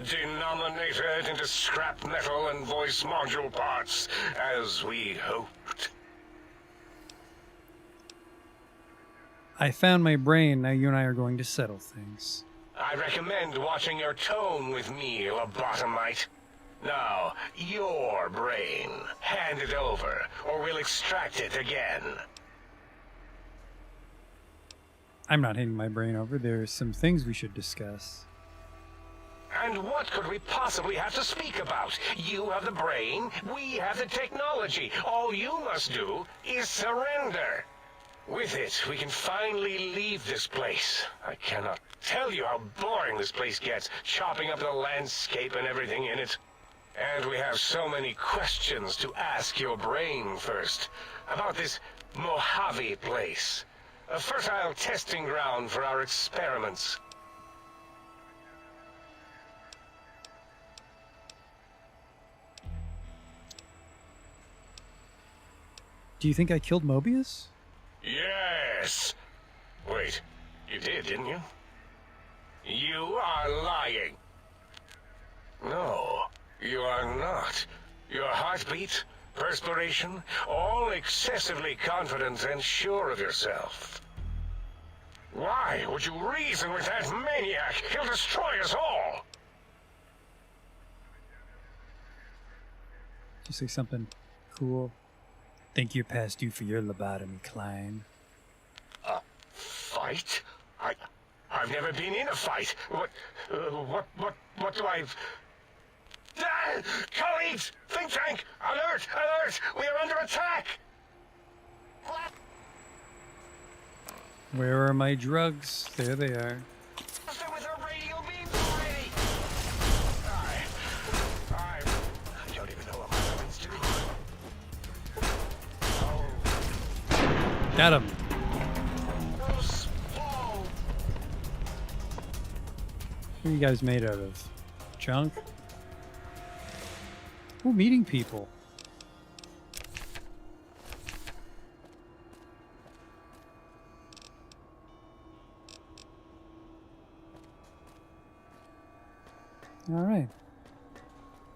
C: denominated into scrap metal and voice module parts, as we hoped?
A: I found my brain. Now you and I are going to settle things.
C: I recommend watching your tone with me, lobotomite. Now, your brain. Hand it over, or we'll extract it again.
A: I'm not handing my brain over. There's some things we should discuss.
C: And what could we possibly have to speak about? You have the brain, we have the technology. All you must do is surrender. With it, we can finally leave this place. I cannot tell you how boring this place gets, chopping up the landscape and everything in it. And we have so many questions to ask your brain first. About this Mojave place. A fertile testing ground for our experiments.
A: Do you think I killed Mobius?
C: Yes! Wait, you did, didn't you? You are lying. No, you are not. Your heartbeat, perspiration, all excessively confident and sure of yourself. Why would you reason with that maniac? He'll destroy us all!
A: Did you say something cool? Think you're past due for your lobotomy, Klein.
C: A fight? I've never been in a fight. What do I... Colleagues! Think tank! Alert! Alert! We are under attack!
A: Where are my drugs? There they are.
C: I don't even know what my weapons do.
A: Got him. What are you guys made out of? Junk? Ooh, meeting people. All right.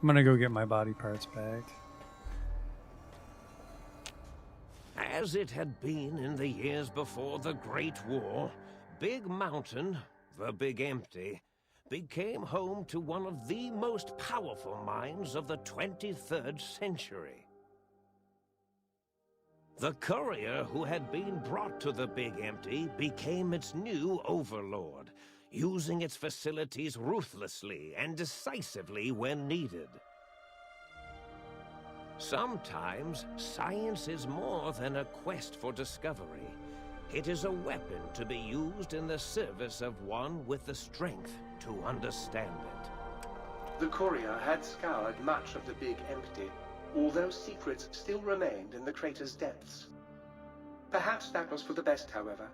A: I'm gonna go get my body parts back.
M: As it had been in the years before the Great War, Big Mountain, the Big Empty, became home to one of the most powerful minds of the 23rd century. The courier who had been brought to the Big Empty became its new overlord, using its facilities ruthlessly and decisively when needed. Sometimes, science is more than a quest for discovery. It is a weapon to be used in the service of one with the strength to understand it.
J: The courier had scoured much of the Big Empty, although secrets still remained in the crater's depths. Perhaps that was for the best, however.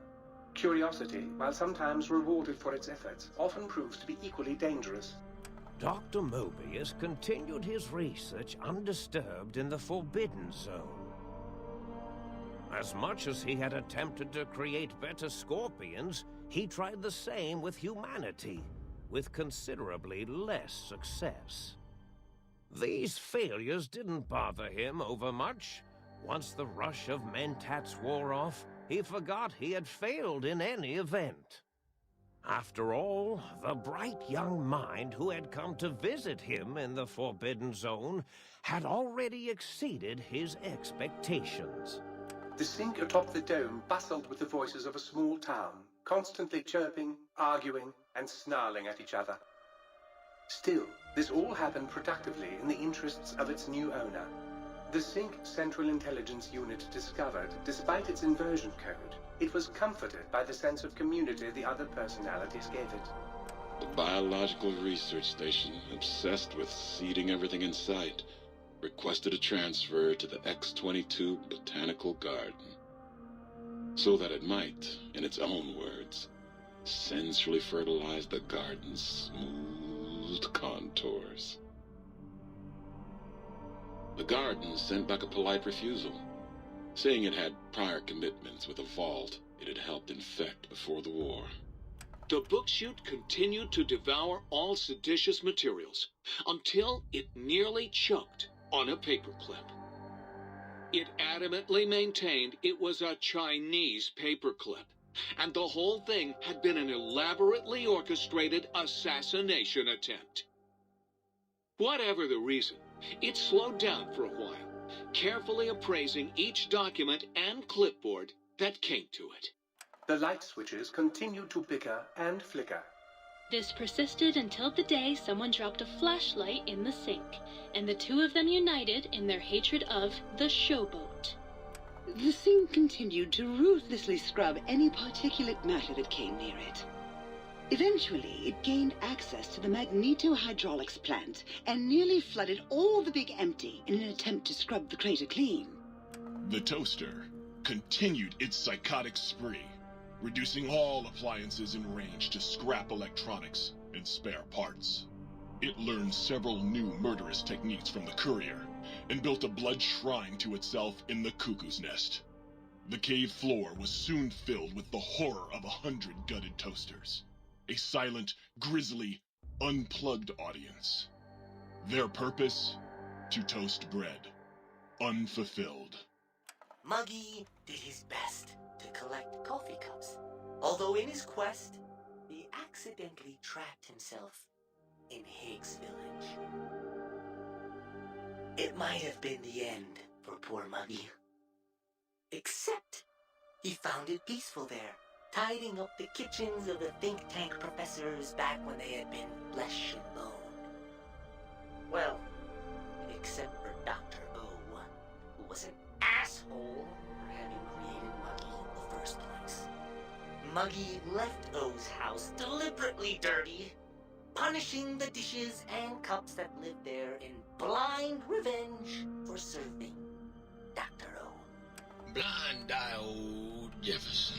J: Curiosity, while sometimes rewarded for its efforts, often proves to be equally dangerous.
M: Dr. Mobius continued his research undisturbed in the Forbidden Zone. As much as he had attempted to create better Scorpions, he tried the same with humanity, with considerably less success. These failures didn't bother him overmuch. Once the rush of mentats wore off, he forgot he had failed in any event. After all, the bright young mind who had come to visit him in the Forbidden Zone had already exceeded his expectations.
J: The sink atop the dome bustled with the voices of a small town, constantly chirping, arguing, and snarling at each other. Still, this all happened productively in the interests of its new owner. The Sync Central Intelligence Unit discovered, despite its inversion code, it was comforted by the sense of community the other personalities gave it.
N: The biological research station, obsessed with seeding everything in sight, requested a transfer to the X-22 Botanical Garden, so that it might, in its own words, sensually fertilize the garden's smooth contours. The garden sent back a polite refusal, saying it had prior commitments with a vault it had helped infect before the war.
F: The book-chute continued to devour all seditious materials until it nearly choked on a paperclip. It adamantly maintained it was a Chinese paperclip, and the whole thing had been an elaborately orchestrated assassination attempt. Whatever the reason, it slowed down for a while, carefully appraising each document and clipboard that came to it.
J: The light switches continued to bicker and flicker.
D: This persisted until the day someone dropped a flashlight in the sink, and the two of them united in their hatred of the showboat.
B: The sink continued to ruthlessly scrub any particulate matter that came near it. Eventually, it gained access to the magneto-hydraulics plant and nearly flooded all the Big Empty in an attempt to scrub the crater clean.
O: The toaster continued its psychotic spree, reducing all appliances in range to scrap electronics and spare parts. It learned several new murderous techniques from the courier and built a blood shrine to itself in the cuckoo's nest. The cave floor was soon filled with the horror of 100 gutted toasters. A silent, grisly, unplugged audience. Their purpose? To toast bread. Unfulfilled.
P: Muggy did his best to collect coffee cups, although in his quest, he accidentally trapped himself in Higgs Village. It might have been the end for poor Muggy. Except, he found it peaceful there, tidying up the kitchens of the think tank professors back when they had been flesh and bone. Well, except for Dr. O, who was an asshole for having created Muggy in the first place. Muggy left O's house deliberately dirty, punishing the dishes and cups that lived there in blind revenge for serving Dr. O.
Q: Blind-eyed old Jefferson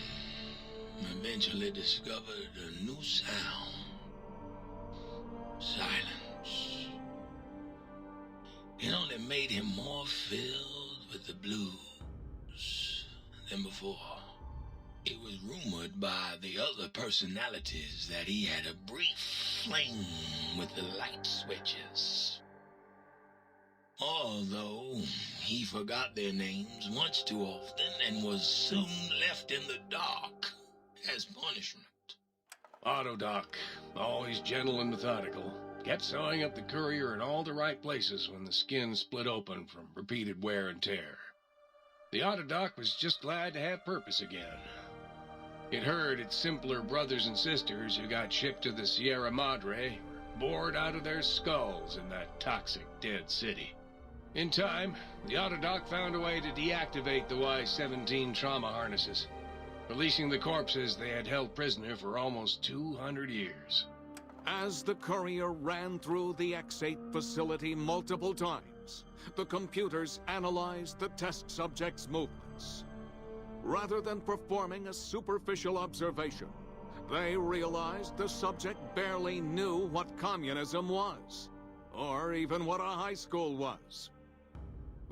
Q: eventually discovered a new sound. Silence. It only made him more filled with the blues than before. It was rumored by the other personalities that he had a brief fling with the light switches. Although he forgot their names much too often and was soon left in the dark as punishment.
R: Autodoc, always gentle and methodical, kept sewing up the courier in all the right places when the skin split open from repeated wear and tear. The Autodoc was just glad to have purpose again. It heard its simpler brothers and sisters who got shipped to the Sierra Madre were bored out of their skulls in that toxic dead city. In time, the Autodoc found a way to deactivate the Y-17 trauma harnesses, releasing the corpses they had held prisoner for almost 200 years.
K: As the courier ran through the X-8 facility multiple times, the computers analyzed the test subject's movements. Rather than performing a superficial observation,
F: They realized the subject barely knew what communism was, or even what a high school was.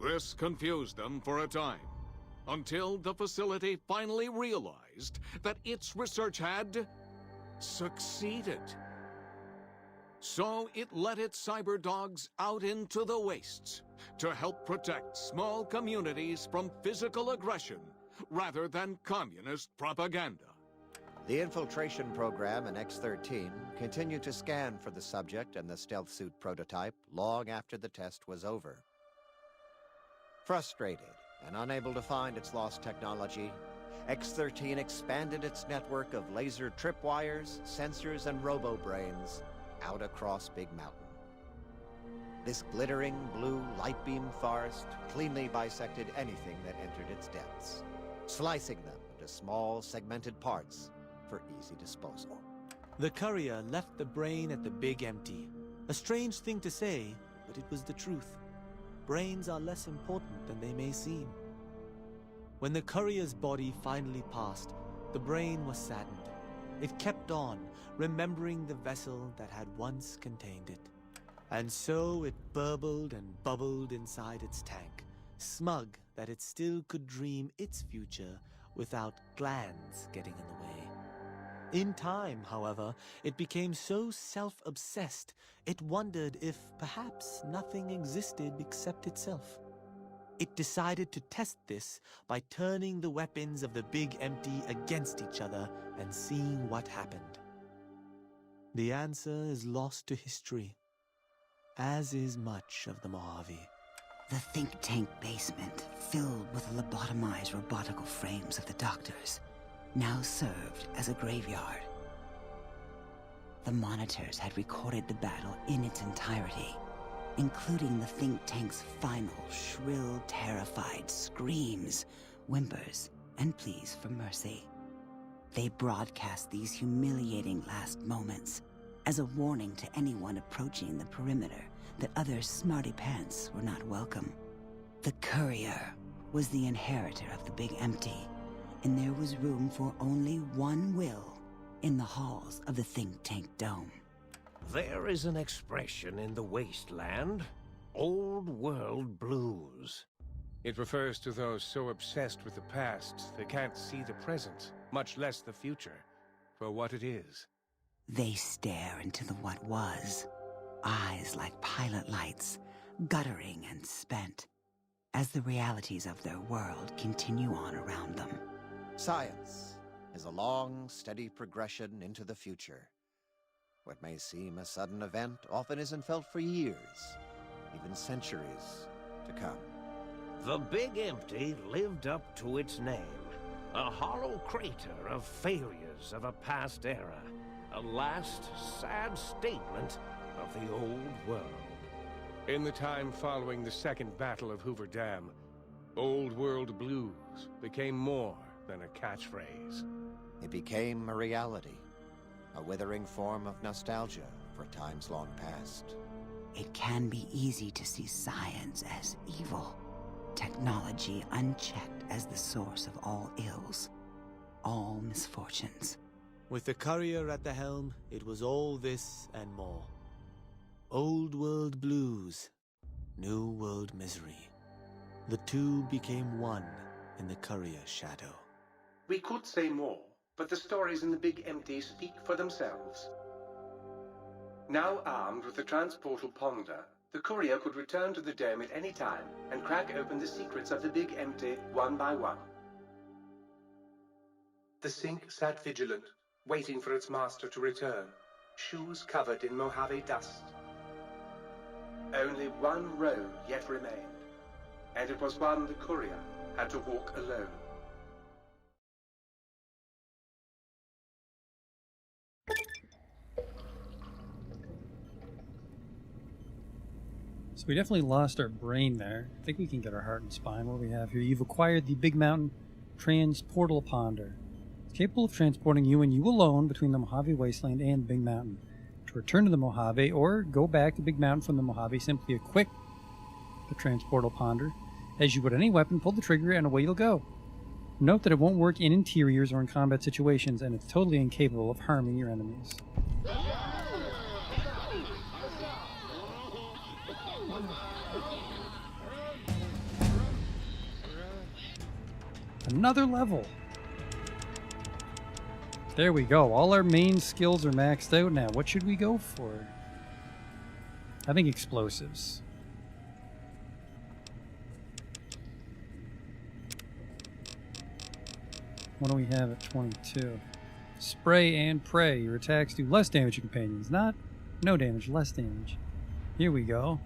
F: This confused them for a time, until the facility finally realized that its research had succeeded. So it let its cyber dogs out into the wastes to help protect small communities from physical aggression rather than communist propaganda.
E: The infiltration program in X-13 continued to scan for the subject and the stealth suit prototype long after the test was over. Frustrated and unable to find its lost technology, X-13 expanded its network of laser tripwires, sensors, and robo-brains out across Big Mountain. This glittering blue light beam forest cleanly bisected anything that entered its depths, slicing them into small segmented parts for easy disposal.
S: The courier left the brain at the Big Empty. A strange thing to say, but it was the truth. Brains are less important than they may seem. When the courier's body finally passed, the brain was saddened. It kept on, remembering the vessel that had once contained it. And so it burbled and bubbled inside its tank, smug that it still could dream its future without glands getting in the way. In time, however, it became so self-obsessed, it wondered if perhaps nothing existed except itself. It decided to test this by turning the weapons of the Big Empty against each other and seeing what happened. The answer is lost to history, as is much of the Mojave.
G: The think tank basement, filled with the lobotomized robotical frames of the doctors, now served as a graveyard. The monitors had recorded the battle in its entirety, including the think tank's final, shrill, terrified screams, whimpers, and pleas for mercy. They broadcast these humiliating last moments as a warning to anyone approaching the perimeter that other smarty pants were not welcome. The courier was the inheritor of the Big Empty, and there was room for only one will in the halls of the think tank dome.
M: There is an expression in the wasteland, old world blues.
R: It refers to those so obsessed with the past they can't see the present, much less the future, for what it is.
G: They stare into the what was, eyes like pilot lights, guttering and spent, as the realities of their world continue on around them.
E: Science is a long, steady progression into the future. What may seem a sudden event often isn't felt for years, even centuries to come.
M: The Big Empty lived up to its name, a hollow crater of failures of a past era, a last sad statement of the old world.
R: In the time following the Second Battle of Hoover Dam, Old World Blues became more than a catchphrase.
E: It became a reality, a withering form of nostalgia for times long past.
G: It can be easy to see science as evil, technology unchecked as the source of all ills, all misfortunes.
S: With the courier at the helm, it was all this and more. Old world blues, new world misery. The two became one in the courier's shadow.
J: We could say more, but the stories in the Big Empty speak for themselves. Now armed with the transportal Ponder, the courier could return to the dome at any time and crack open the secrets of the Big Empty one by one. The Sync sat vigilant, waiting for its master to return, shoes covered in Mojave dust. Only one road yet remained, and it was one the courier had to walk alone.
A: So we definitely lost our brain there. I think we can get our heart and spine. What do we have here? You've acquired the Big Mountain Transportal Ponder. It's capable of transporting you and you alone between the Mojave Wasteland and Big Mountain. To return to the Mojave or go back to Big Mountain from the Mojave, simply equip the Transportal Ponder. As you would any weapon, pull the trigger and away you'll go. Note that it won't work in interiors or in combat situations, and it's totally incapable of harming your enemies. Another level! There we go. All our main skills are maxed out now. What should we go for? I think explosives. What do we have at 22? Spray and pray. Your attacks do less damage to companions. Not no damage, less damage. Here we go.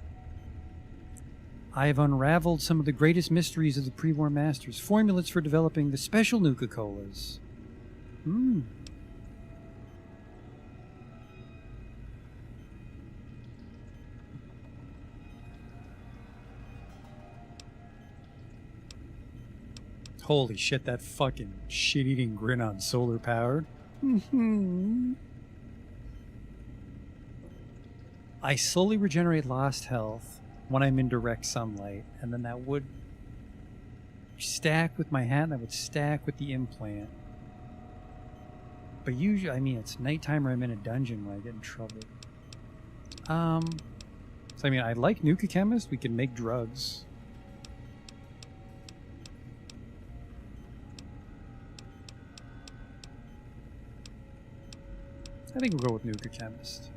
A: I have unraveled some of the greatest mysteries of the pre-war masters. Formulas for developing the special Nuka-Colas. Holy shit, that fucking shit-eating grin on solar powered. I slowly regenerate lost health when I'm in direct sunlight, and then that would stack with my hat, and that would stack with the implant. But usually, I mean, it's nighttime or I'm in a dungeon when I get in trouble. So I mean, I like Nuka Chemist. We can make drugs. I think we'll go with Nuka Chemist.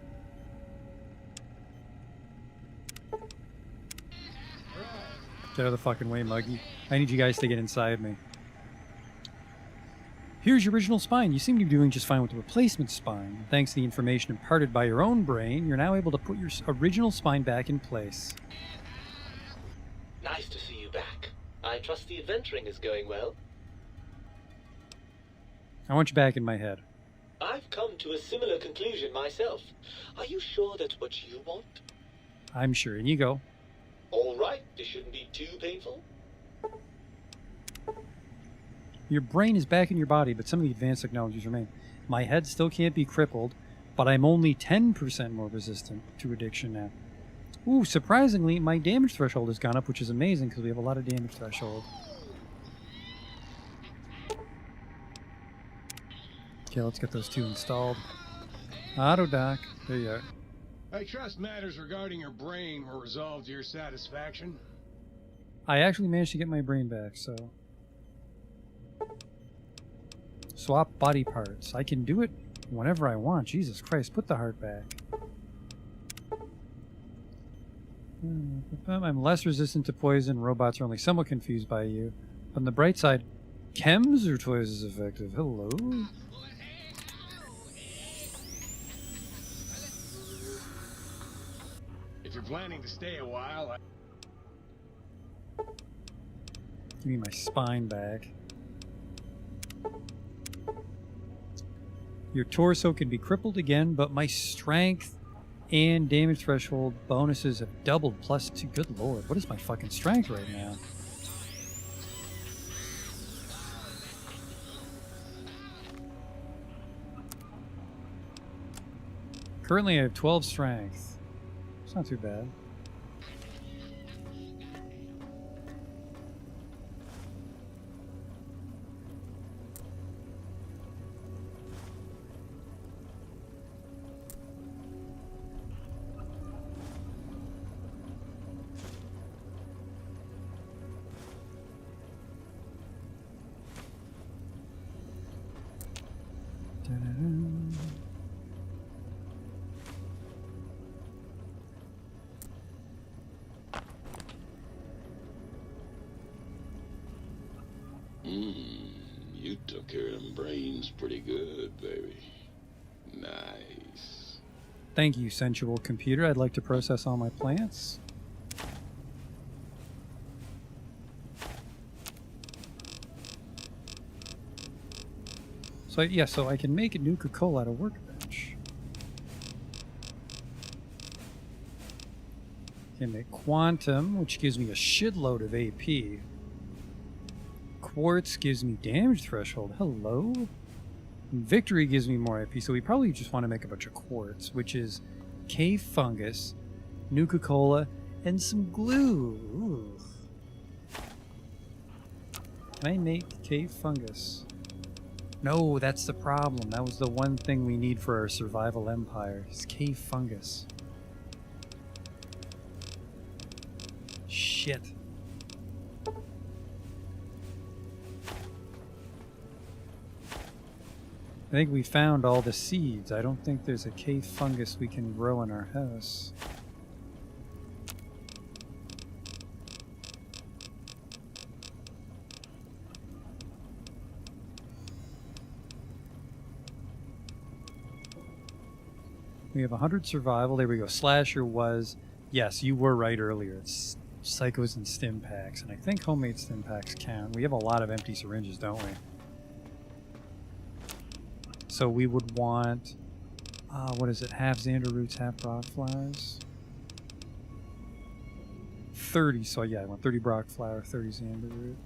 A: Get out of the fucking way, Muggy. I need you guys to get inside me. Here's your original spine. You seem to be doing just fine with the replacement spine. Thanks to the information imparted by your own brain, you're now able to put your original spine back in place.
L: Nice to see you back. I trust the adventuring is going well.
A: I want you back in my head.
L: I've come to a similar conclusion myself. Are you sure that's what you want?
A: I'm sure. And you go.
L: All right, this shouldn't be too painful.
A: Your brain is back in your body, but some of the advanced technologies remain. My head still can't be crippled, but I'm only 10% more resistant to addiction now. Ooh, surprisingly, my damage threshold has gone up, which is amazing because we have a lot of damage threshold. Okay, let's get those two installed. Autodoc. There you are.
R: I trust matters regarding your brain were resolved to your satisfaction.
A: I actually managed to get my brain back, so... Swap body parts. I can do it whenever I want. Jesus Christ, put the heart back. I'm less resistant to poison. Robots are only somewhat confused by you. But on the bright side, chems are twice as effective. Hello?
R: If you're planning to stay a while,
A: Give me my spine back. Your torso can be crippled again, but my strength and damage threshold bonuses have doubled plus 2. Good lord, what is my fucking strength right now? Currently I have 12 strength. It's not too bad.
N: You took care of them brains pretty good, baby. Nice.
A: Thank you, sensual computer. I'd like to process all my plants. So, yeah, so I can make a Nuka-Cola out of workbench. Can make quantum, which gives me a shitload of AP. Quartz gives me damage threshold. Hello? And victory gives me more AP, so we probably just want to make a bunch of quartz, which is cave fungus, Nuka-Cola, and some glue. Ooh. Can I make cave fungus? No, that's the problem. That was the one thing we need for our survival empire. Is cave fungus. Shit. I think we found all the seeds. I don't think there's a cave fungus we can grow in our house. We have 100 survival. There we go. Slasher was... Yes, you were right earlier. It's psychos and stim packs. And I think homemade stim packs count. We have a lot of empty syringes, don't we? So we would want... what is it? Half Xander roots, half Brock flowers. 30. So yeah, I want 30 Brock flower, 30 Xander root.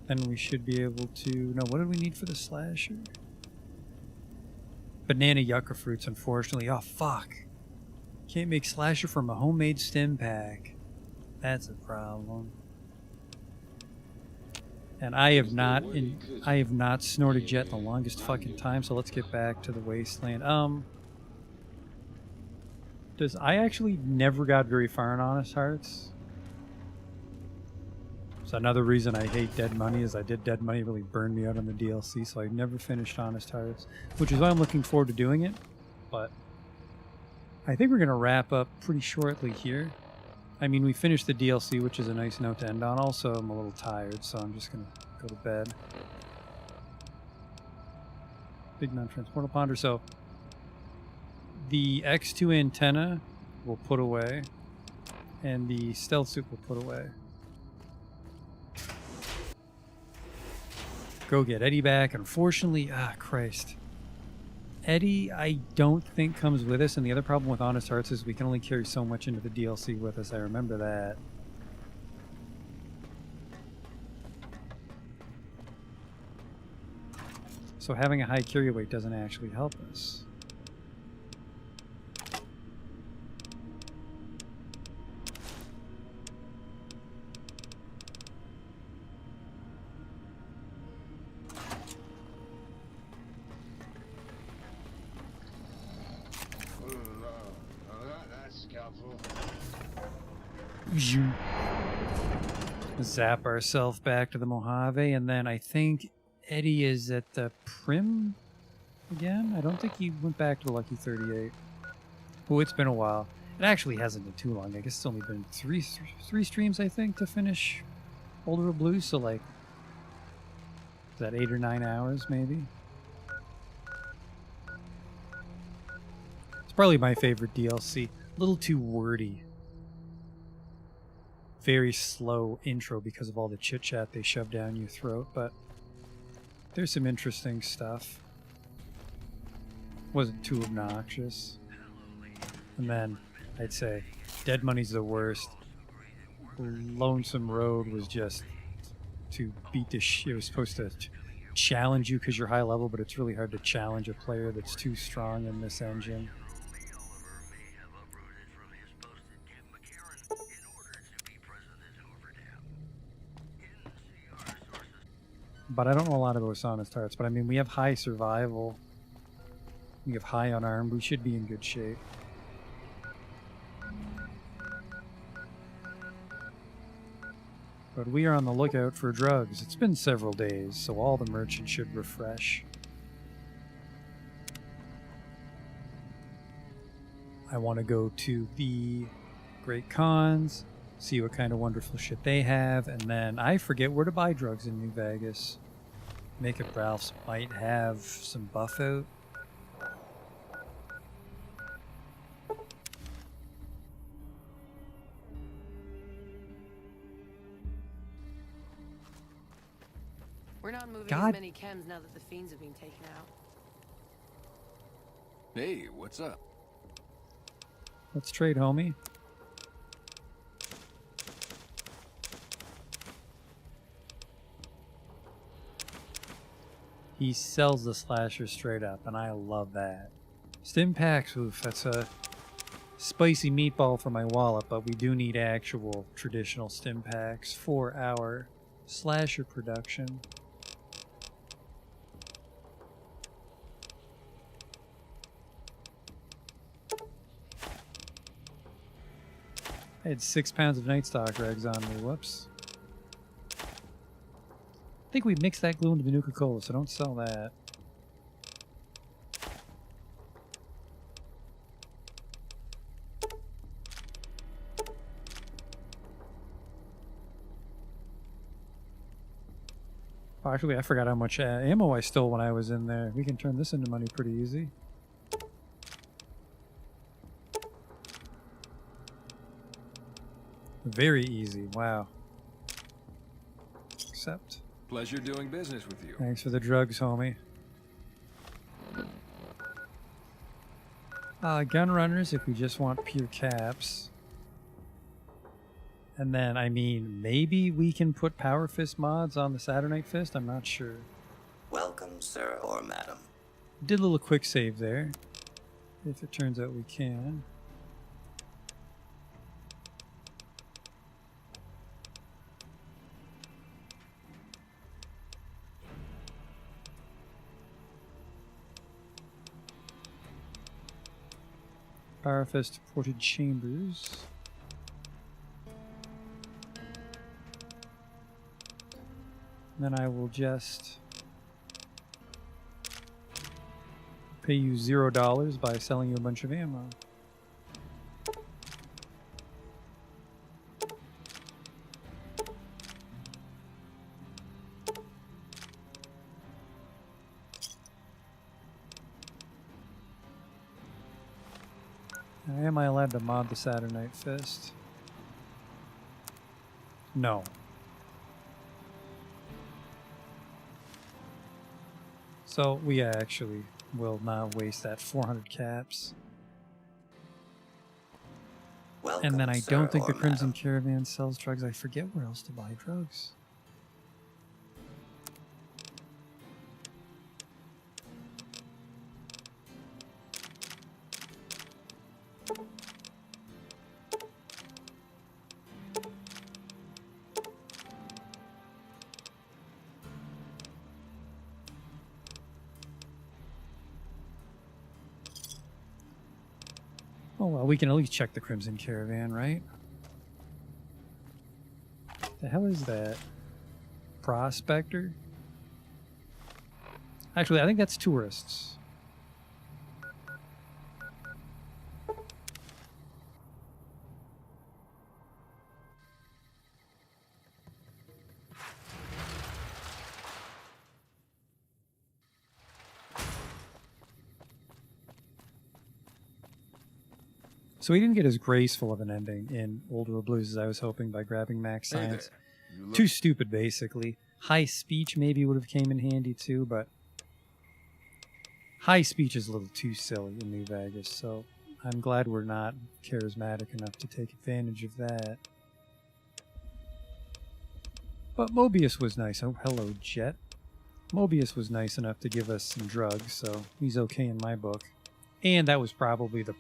A: Then we should be able to... No, what did we need for the slasher? Banana yucca fruits, unfortunately. Oh, fuck. Can't make slasher from a homemade stim pack. That's a problem. And I have not snorted yet in the longest fucking time, so let's get back to the wasteland. I actually never got very far in Honest Hearts. So another reason I hate Dead Money is I did Dead Money really burned me out on the DLC, so I never finished Honest Hearts, which is why I'm looking forward to doing it. But I think we're going to wrap up pretty shortly here. I mean, we finished the DLC, which is a nice note to end on. Also, I'm a little tired, so I'm just going to go to bed. Big non-transportable ponder. So the X2 antenna we'll put away, and the stealth suit we'll put away. Go get Eddie back. Unfortunately, Christ. Eddie, I don't think comes with us, and the other problem with Honest Hearts is we can only carry so much into the DLC with us. I remember that. So having a high carry weight doesn't actually help us. Zap ourselves back to the Mojave, and then I think Eddie is at the Prim again. I don't think he went back to the Lucky 38. Oh, it's been a while. It actually hasn't been too long. I guess it's only been three streams, I think, to finish Boulder of Blues. So, like, is that 8 or 9 hours, maybe? It's probably my favorite DLC. A little too wordy. Very slow intro because of all the chit-chat they shove down your throat, but there's some interesting stuff. Wasn't too obnoxious. And then I'd say Dead Money's the worst. Lonesome Road was just to beat the shit. It was supposed to challenge you because you're high level, but it's really hard to challenge a player that's too strong in this engine. But I don't know a lot about Honest Hearts, but I mean, we have high survival. We have high unarmed. We should be in good shape. But we are on the lookout for drugs. It's been several days, so all the merchants should refresh. I want to go to the Great Khans, see what kind of wonderful shit they have, and then I forget where to buy drugs in New Vegas. Make It Ralph's might have some buff out.
T: We're not moving
A: God.
T: as many chems now that the fiends have been taken out.
U: Hey, what's up?
A: Let's trade, homie. He sells the slasher straight up, and I love that. Stim packs, oof, that's a spicy meatball for my wallet, but we do need actual traditional stim packs for our slasher production. I had 6 pounds of night stock regs on me, whoops. I think we mixed that glue into the Nuka-Cola, so don't sell that. Oh, actually, I forgot how much ammo I stole when I was in there. We can turn this into money pretty easy. Very easy, wow. Accept.
U: Pleasure doing business with you.
A: Thanks for the drugs, homie. Gun runners, if we just want pure caps. And then, I mean, maybe we can put Power Fist mods on the Saturnite Fist? I'm not sure.
V: Welcome, sir or madam.
A: Did a little quick save there. If it turns out we can. Power Fist ported chambers. Then I will just pay you $0 by selling you a bunch of ammo. Am I allowed to mod the Saturnite Fist? No. So we actually will not waste that 400 caps.
V: Welcome,
A: and then I
V: sir
A: don't think
V: or
A: the Crimson
V: madam.
A: Caravan sells drugs. I forget where else to buy drugs. Oh well, we can at least check the Crimson Caravan, right? The hell is that? Prospector? Actually, I think that's tourists. So we didn't get as graceful of an ending in Old World Blues as I was hoping by grabbing Max
U: Hey
A: Science.
U: there. You look-
A: Too stupid, basically. High speech maybe would have came in handy too, but high speech is a little too silly in New Vegas, so I'm glad we're not charismatic enough to take advantage of that. But Mobius was nice. Oh, hello, Jet. Mobius was nice enough to give us some drugs, so he's okay in my book. And that was probably the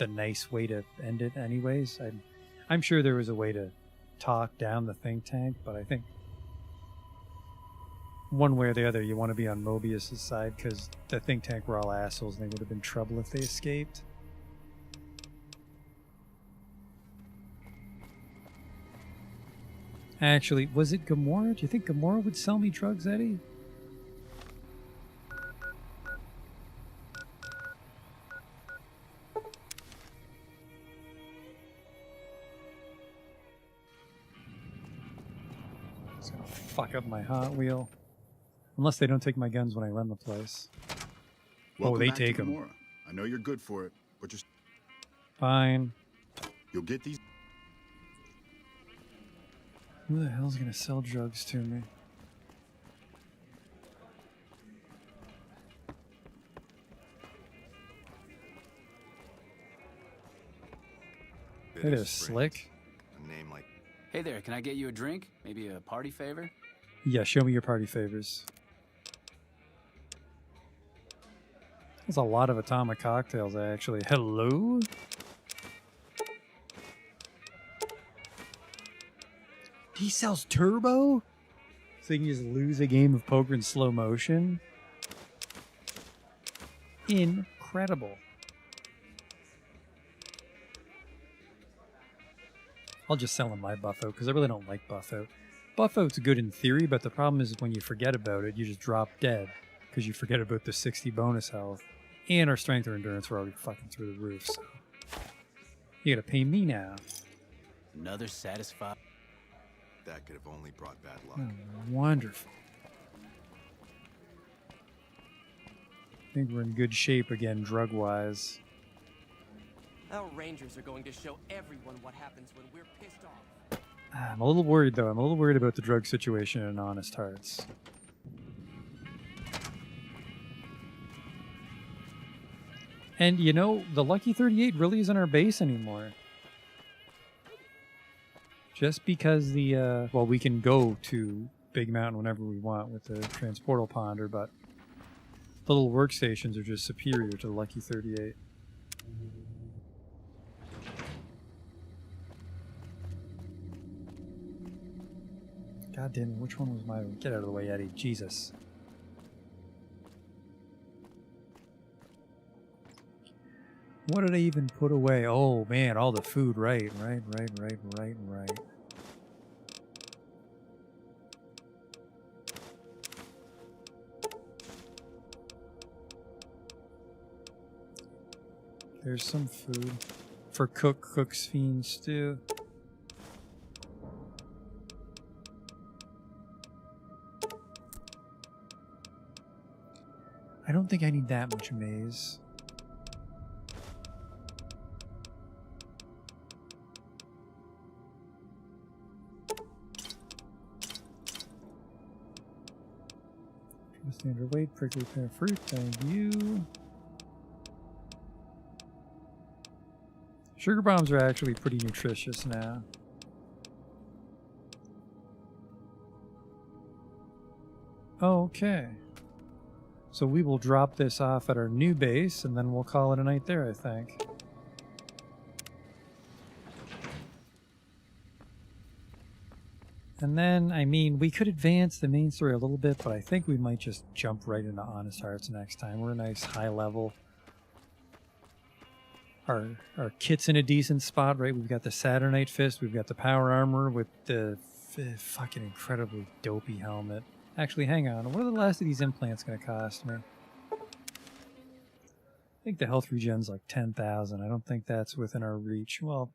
A: nice way to end it anyways. I'm sure there was a way to talk down the think tank, but I think one way or the other you want to be on Mobius' side because the think tank were all assholes and they would have been trouble if they escaped. Actually, was it Gamora? Do you think Gamora would sell me drugs, Eddie? It's gonna fuck up my Hot Wheel. Unless they don't take my guns when I run the place.
W: Welcome
A: oh, they
W: back to
A: take them.
W: Gamora. I know you're good for it, but just
A: Fine.
W: you'll get these.
A: Who the hell's gonna sell drugs to me? It is slick.
X: A name like
Y: Hey there, can I get you a drink? Maybe a party favor?
A: Yeah, show me your party favors. There's a lot of atomic cocktails, actually. Hello? He sells turbo? So you can just lose a game of poker in slow motion? Incredible. I'll just sell him my Buffo, because I really don't like Buffo. Buffo's good in theory, but the problem is when you forget about it, you just drop dead, because you forget about the 60 bonus health. And our strength or endurance were already fucking through the roof, so... You gotta pay me now.
V: Another satisfied.
W: That could have only brought bad luck.
A: Oh, wonderful. I think we're in good shape again, drug-wise.
C: Our rangers are going to show everyone what happens when we're pissed off.
A: I'm a little worried, though. I'm a little worried about the drug situation in Honest Hearts. And, you know, the Lucky 38 really isn't our base anymore. Just because the, well, we can go to Big Mountain whenever we want with the Transportal Ponder, but the little workstations are just superior to the Lucky 38. God damn it, which one was my... Get out of the way, Eddie. Jesus. What did I even put away? Oh, man, all the food. Right. There's some food. For Cook's Fiend Stew. I don't think I need that much maize. Standard weight, prickly pear fruit, thank you. Sugar bombs are actually pretty nutritious now. Okay. So we will drop this off at our new base, and then we'll call it a night there, I think. And then, I mean, we could advance the main story a little bit, but I think we might just jump right into Honest Hearts next time. We're a nice high level. Our kit's in a decent spot, right? We've got the Saturnite Fist, we've got the Power Armor with the fucking incredibly dopey helmet. Actually, hang on. What are the last of these implants going to cost me? I think the health regen's like 10,000. I don't think that's within our reach. Well,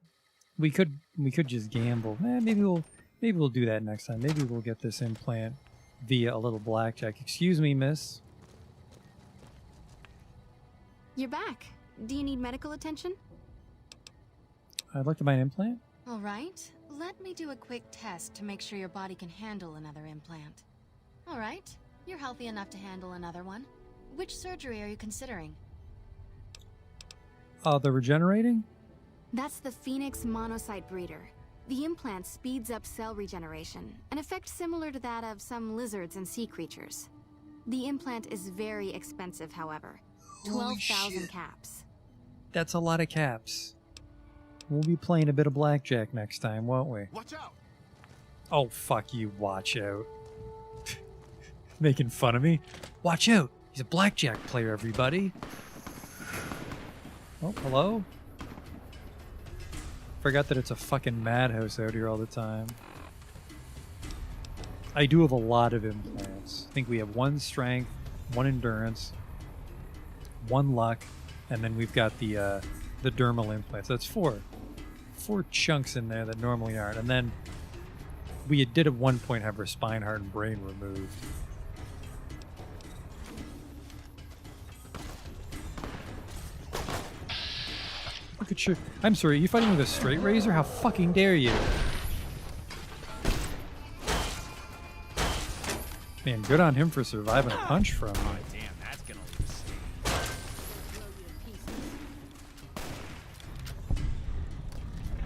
A: we could just gamble. Maybe we'll do that next time. Maybe we'll get this implant via a little blackjack. Excuse me, miss.
H: You're back. Do you need medical attention?
A: I'd like to buy an implant.
H: All right. Let me do a quick test to make sure your body can handle another implant. All right. You're healthy enough to handle another one. Which surgery are you considering?
A: The regenerating?
H: That's the Phoenix Monocyte Breeder. The implant speeds up cell regeneration, an effect similar to that of some lizards and sea creatures. The implant is very expensive, however. 12,000 caps.
A: That's a lot of caps. We'll be playing a bit of blackjack next time, won't we?
W: Watch out!
A: Oh, fuck you, watch out. Making fun of me? Watch out! He's a blackjack player, everybody. Oh, hello? Forgot that it's a fucking madhouse out here all the time. I do have a lot of implants. I think we have 1 strength, 1 endurance, 1 luck, and then we've got the dermal implants. That's 4 chunks in there that normally aren't. And then we did at one point have our spine, heart, and brain removed. Look at you. I'm sorry, are you fighting with a straight razor? How fucking dare you? Man, good on him for surviving a punch from me.
I: Damn, that's gonna leave a stain.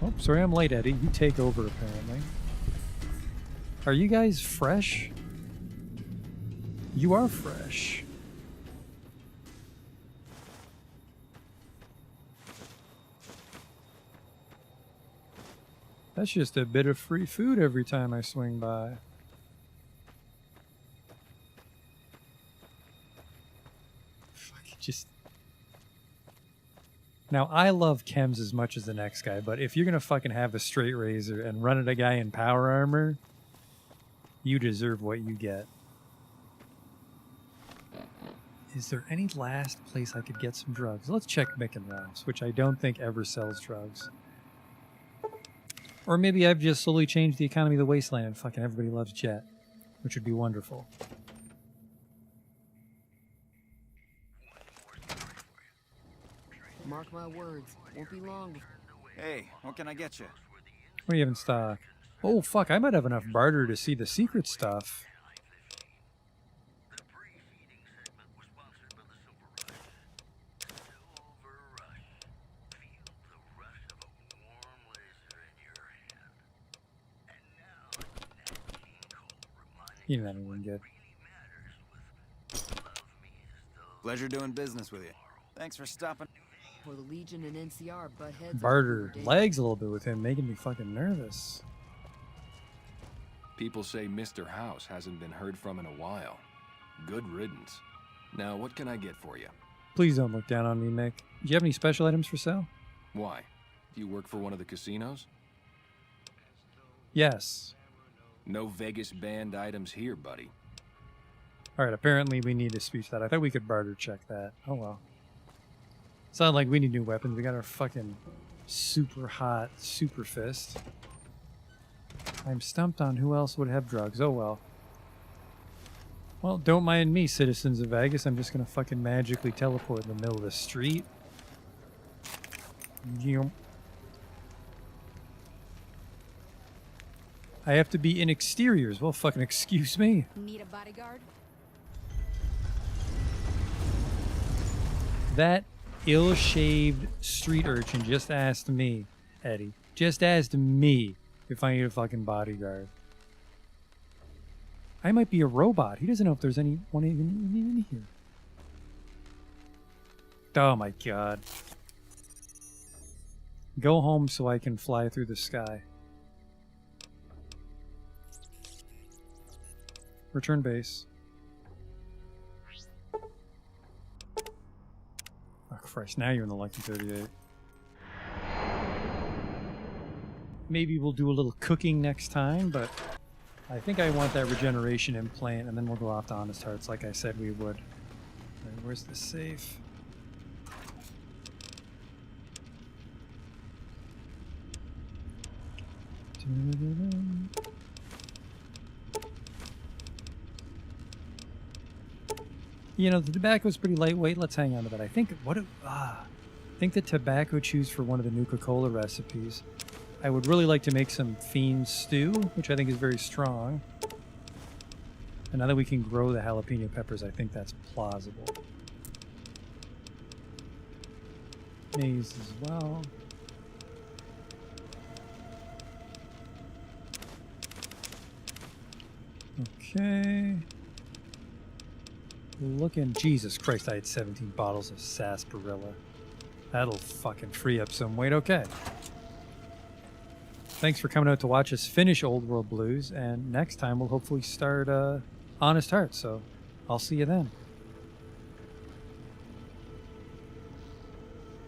A: Oh, sorry I'm late, Eddie. You take over, apparently. Are you guys fresh? You are fresh. That's just a bit of free food every time I swing by. Fucking just... Now, I love chems as much as the next guy, but if you're gonna fucking have a straight razor and run at a guy in power armor, you deserve what you get. Is there any last place I could get some drugs? Let's check Mick and Ralph's, which I don't think ever sells drugs. Or maybe I've just slowly changed the economy of the wasteland and fucking everybody loves Jet, which would be wonderful.
B: Mark my words, won't be long.
D: Hey, what can I get you?
A: What do you have in stock? Oh fuck, I might have enough barter to see the secret stuff. You know anyone good.
D: Pleasure doing business with you. Thanks for stopping.
B: For the Legion and NCR butt heads.
A: Barter legs a little bit with him, making me fucking nervous.
U: People say Mr. House hasn't been heard from in a while. Good riddance. Now, what can I get for you?
A: Please don't look down on me, Mick. Do you have any special items for sale?
U: Why? Do you work for one of the casinos?
A: Yes.
U: No Vegas banned items here, buddy.
A: Alright, apparently we need to speech that. I thought we could barter check that. Oh well. It's not like we need new weapons. We got our fucking super hot super fist. I'm stumped on who else would have drugs. Oh well. Well, don't mind me, citizens of Vegas. I'm just gonna fucking magically teleport in the middle of the street. Yum. I have to be in exteriors. Well, fucking excuse me.
H: Need a bodyguard?
A: That ill-shaved street urchin just asked me, Eddie, just asked me if I need a fucking bodyguard. I might be a robot. He doesn't know if there's anyone even in here. Oh my god. Go home so I can fly through the sky. Return base. Oh Christ, now you're in the Lucky 38. Maybe we'll do a little cooking next time, but I think I want that regeneration implant, and then we'll go off to Honest Hearts like I said we would. Right, where's the safe? You know, the tobacco's pretty lightweight. Let's hang on to that. I think I think the tobacco chews for one of the Nuka-Cola recipes. I would really like to make some fiend stew, which I think is very strong. And now that we can grow the jalapeno peppers, I think that's plausible. Maize as well. Okay. Looking, Jesus Christ, I had 17 bottles of sarsaparilla. That'll fucking free up some weight. Okay. Thanks for coming out to watch us finish Old World Blues, and next time we'll hopefully start Honest Hearts, so I'll see you then.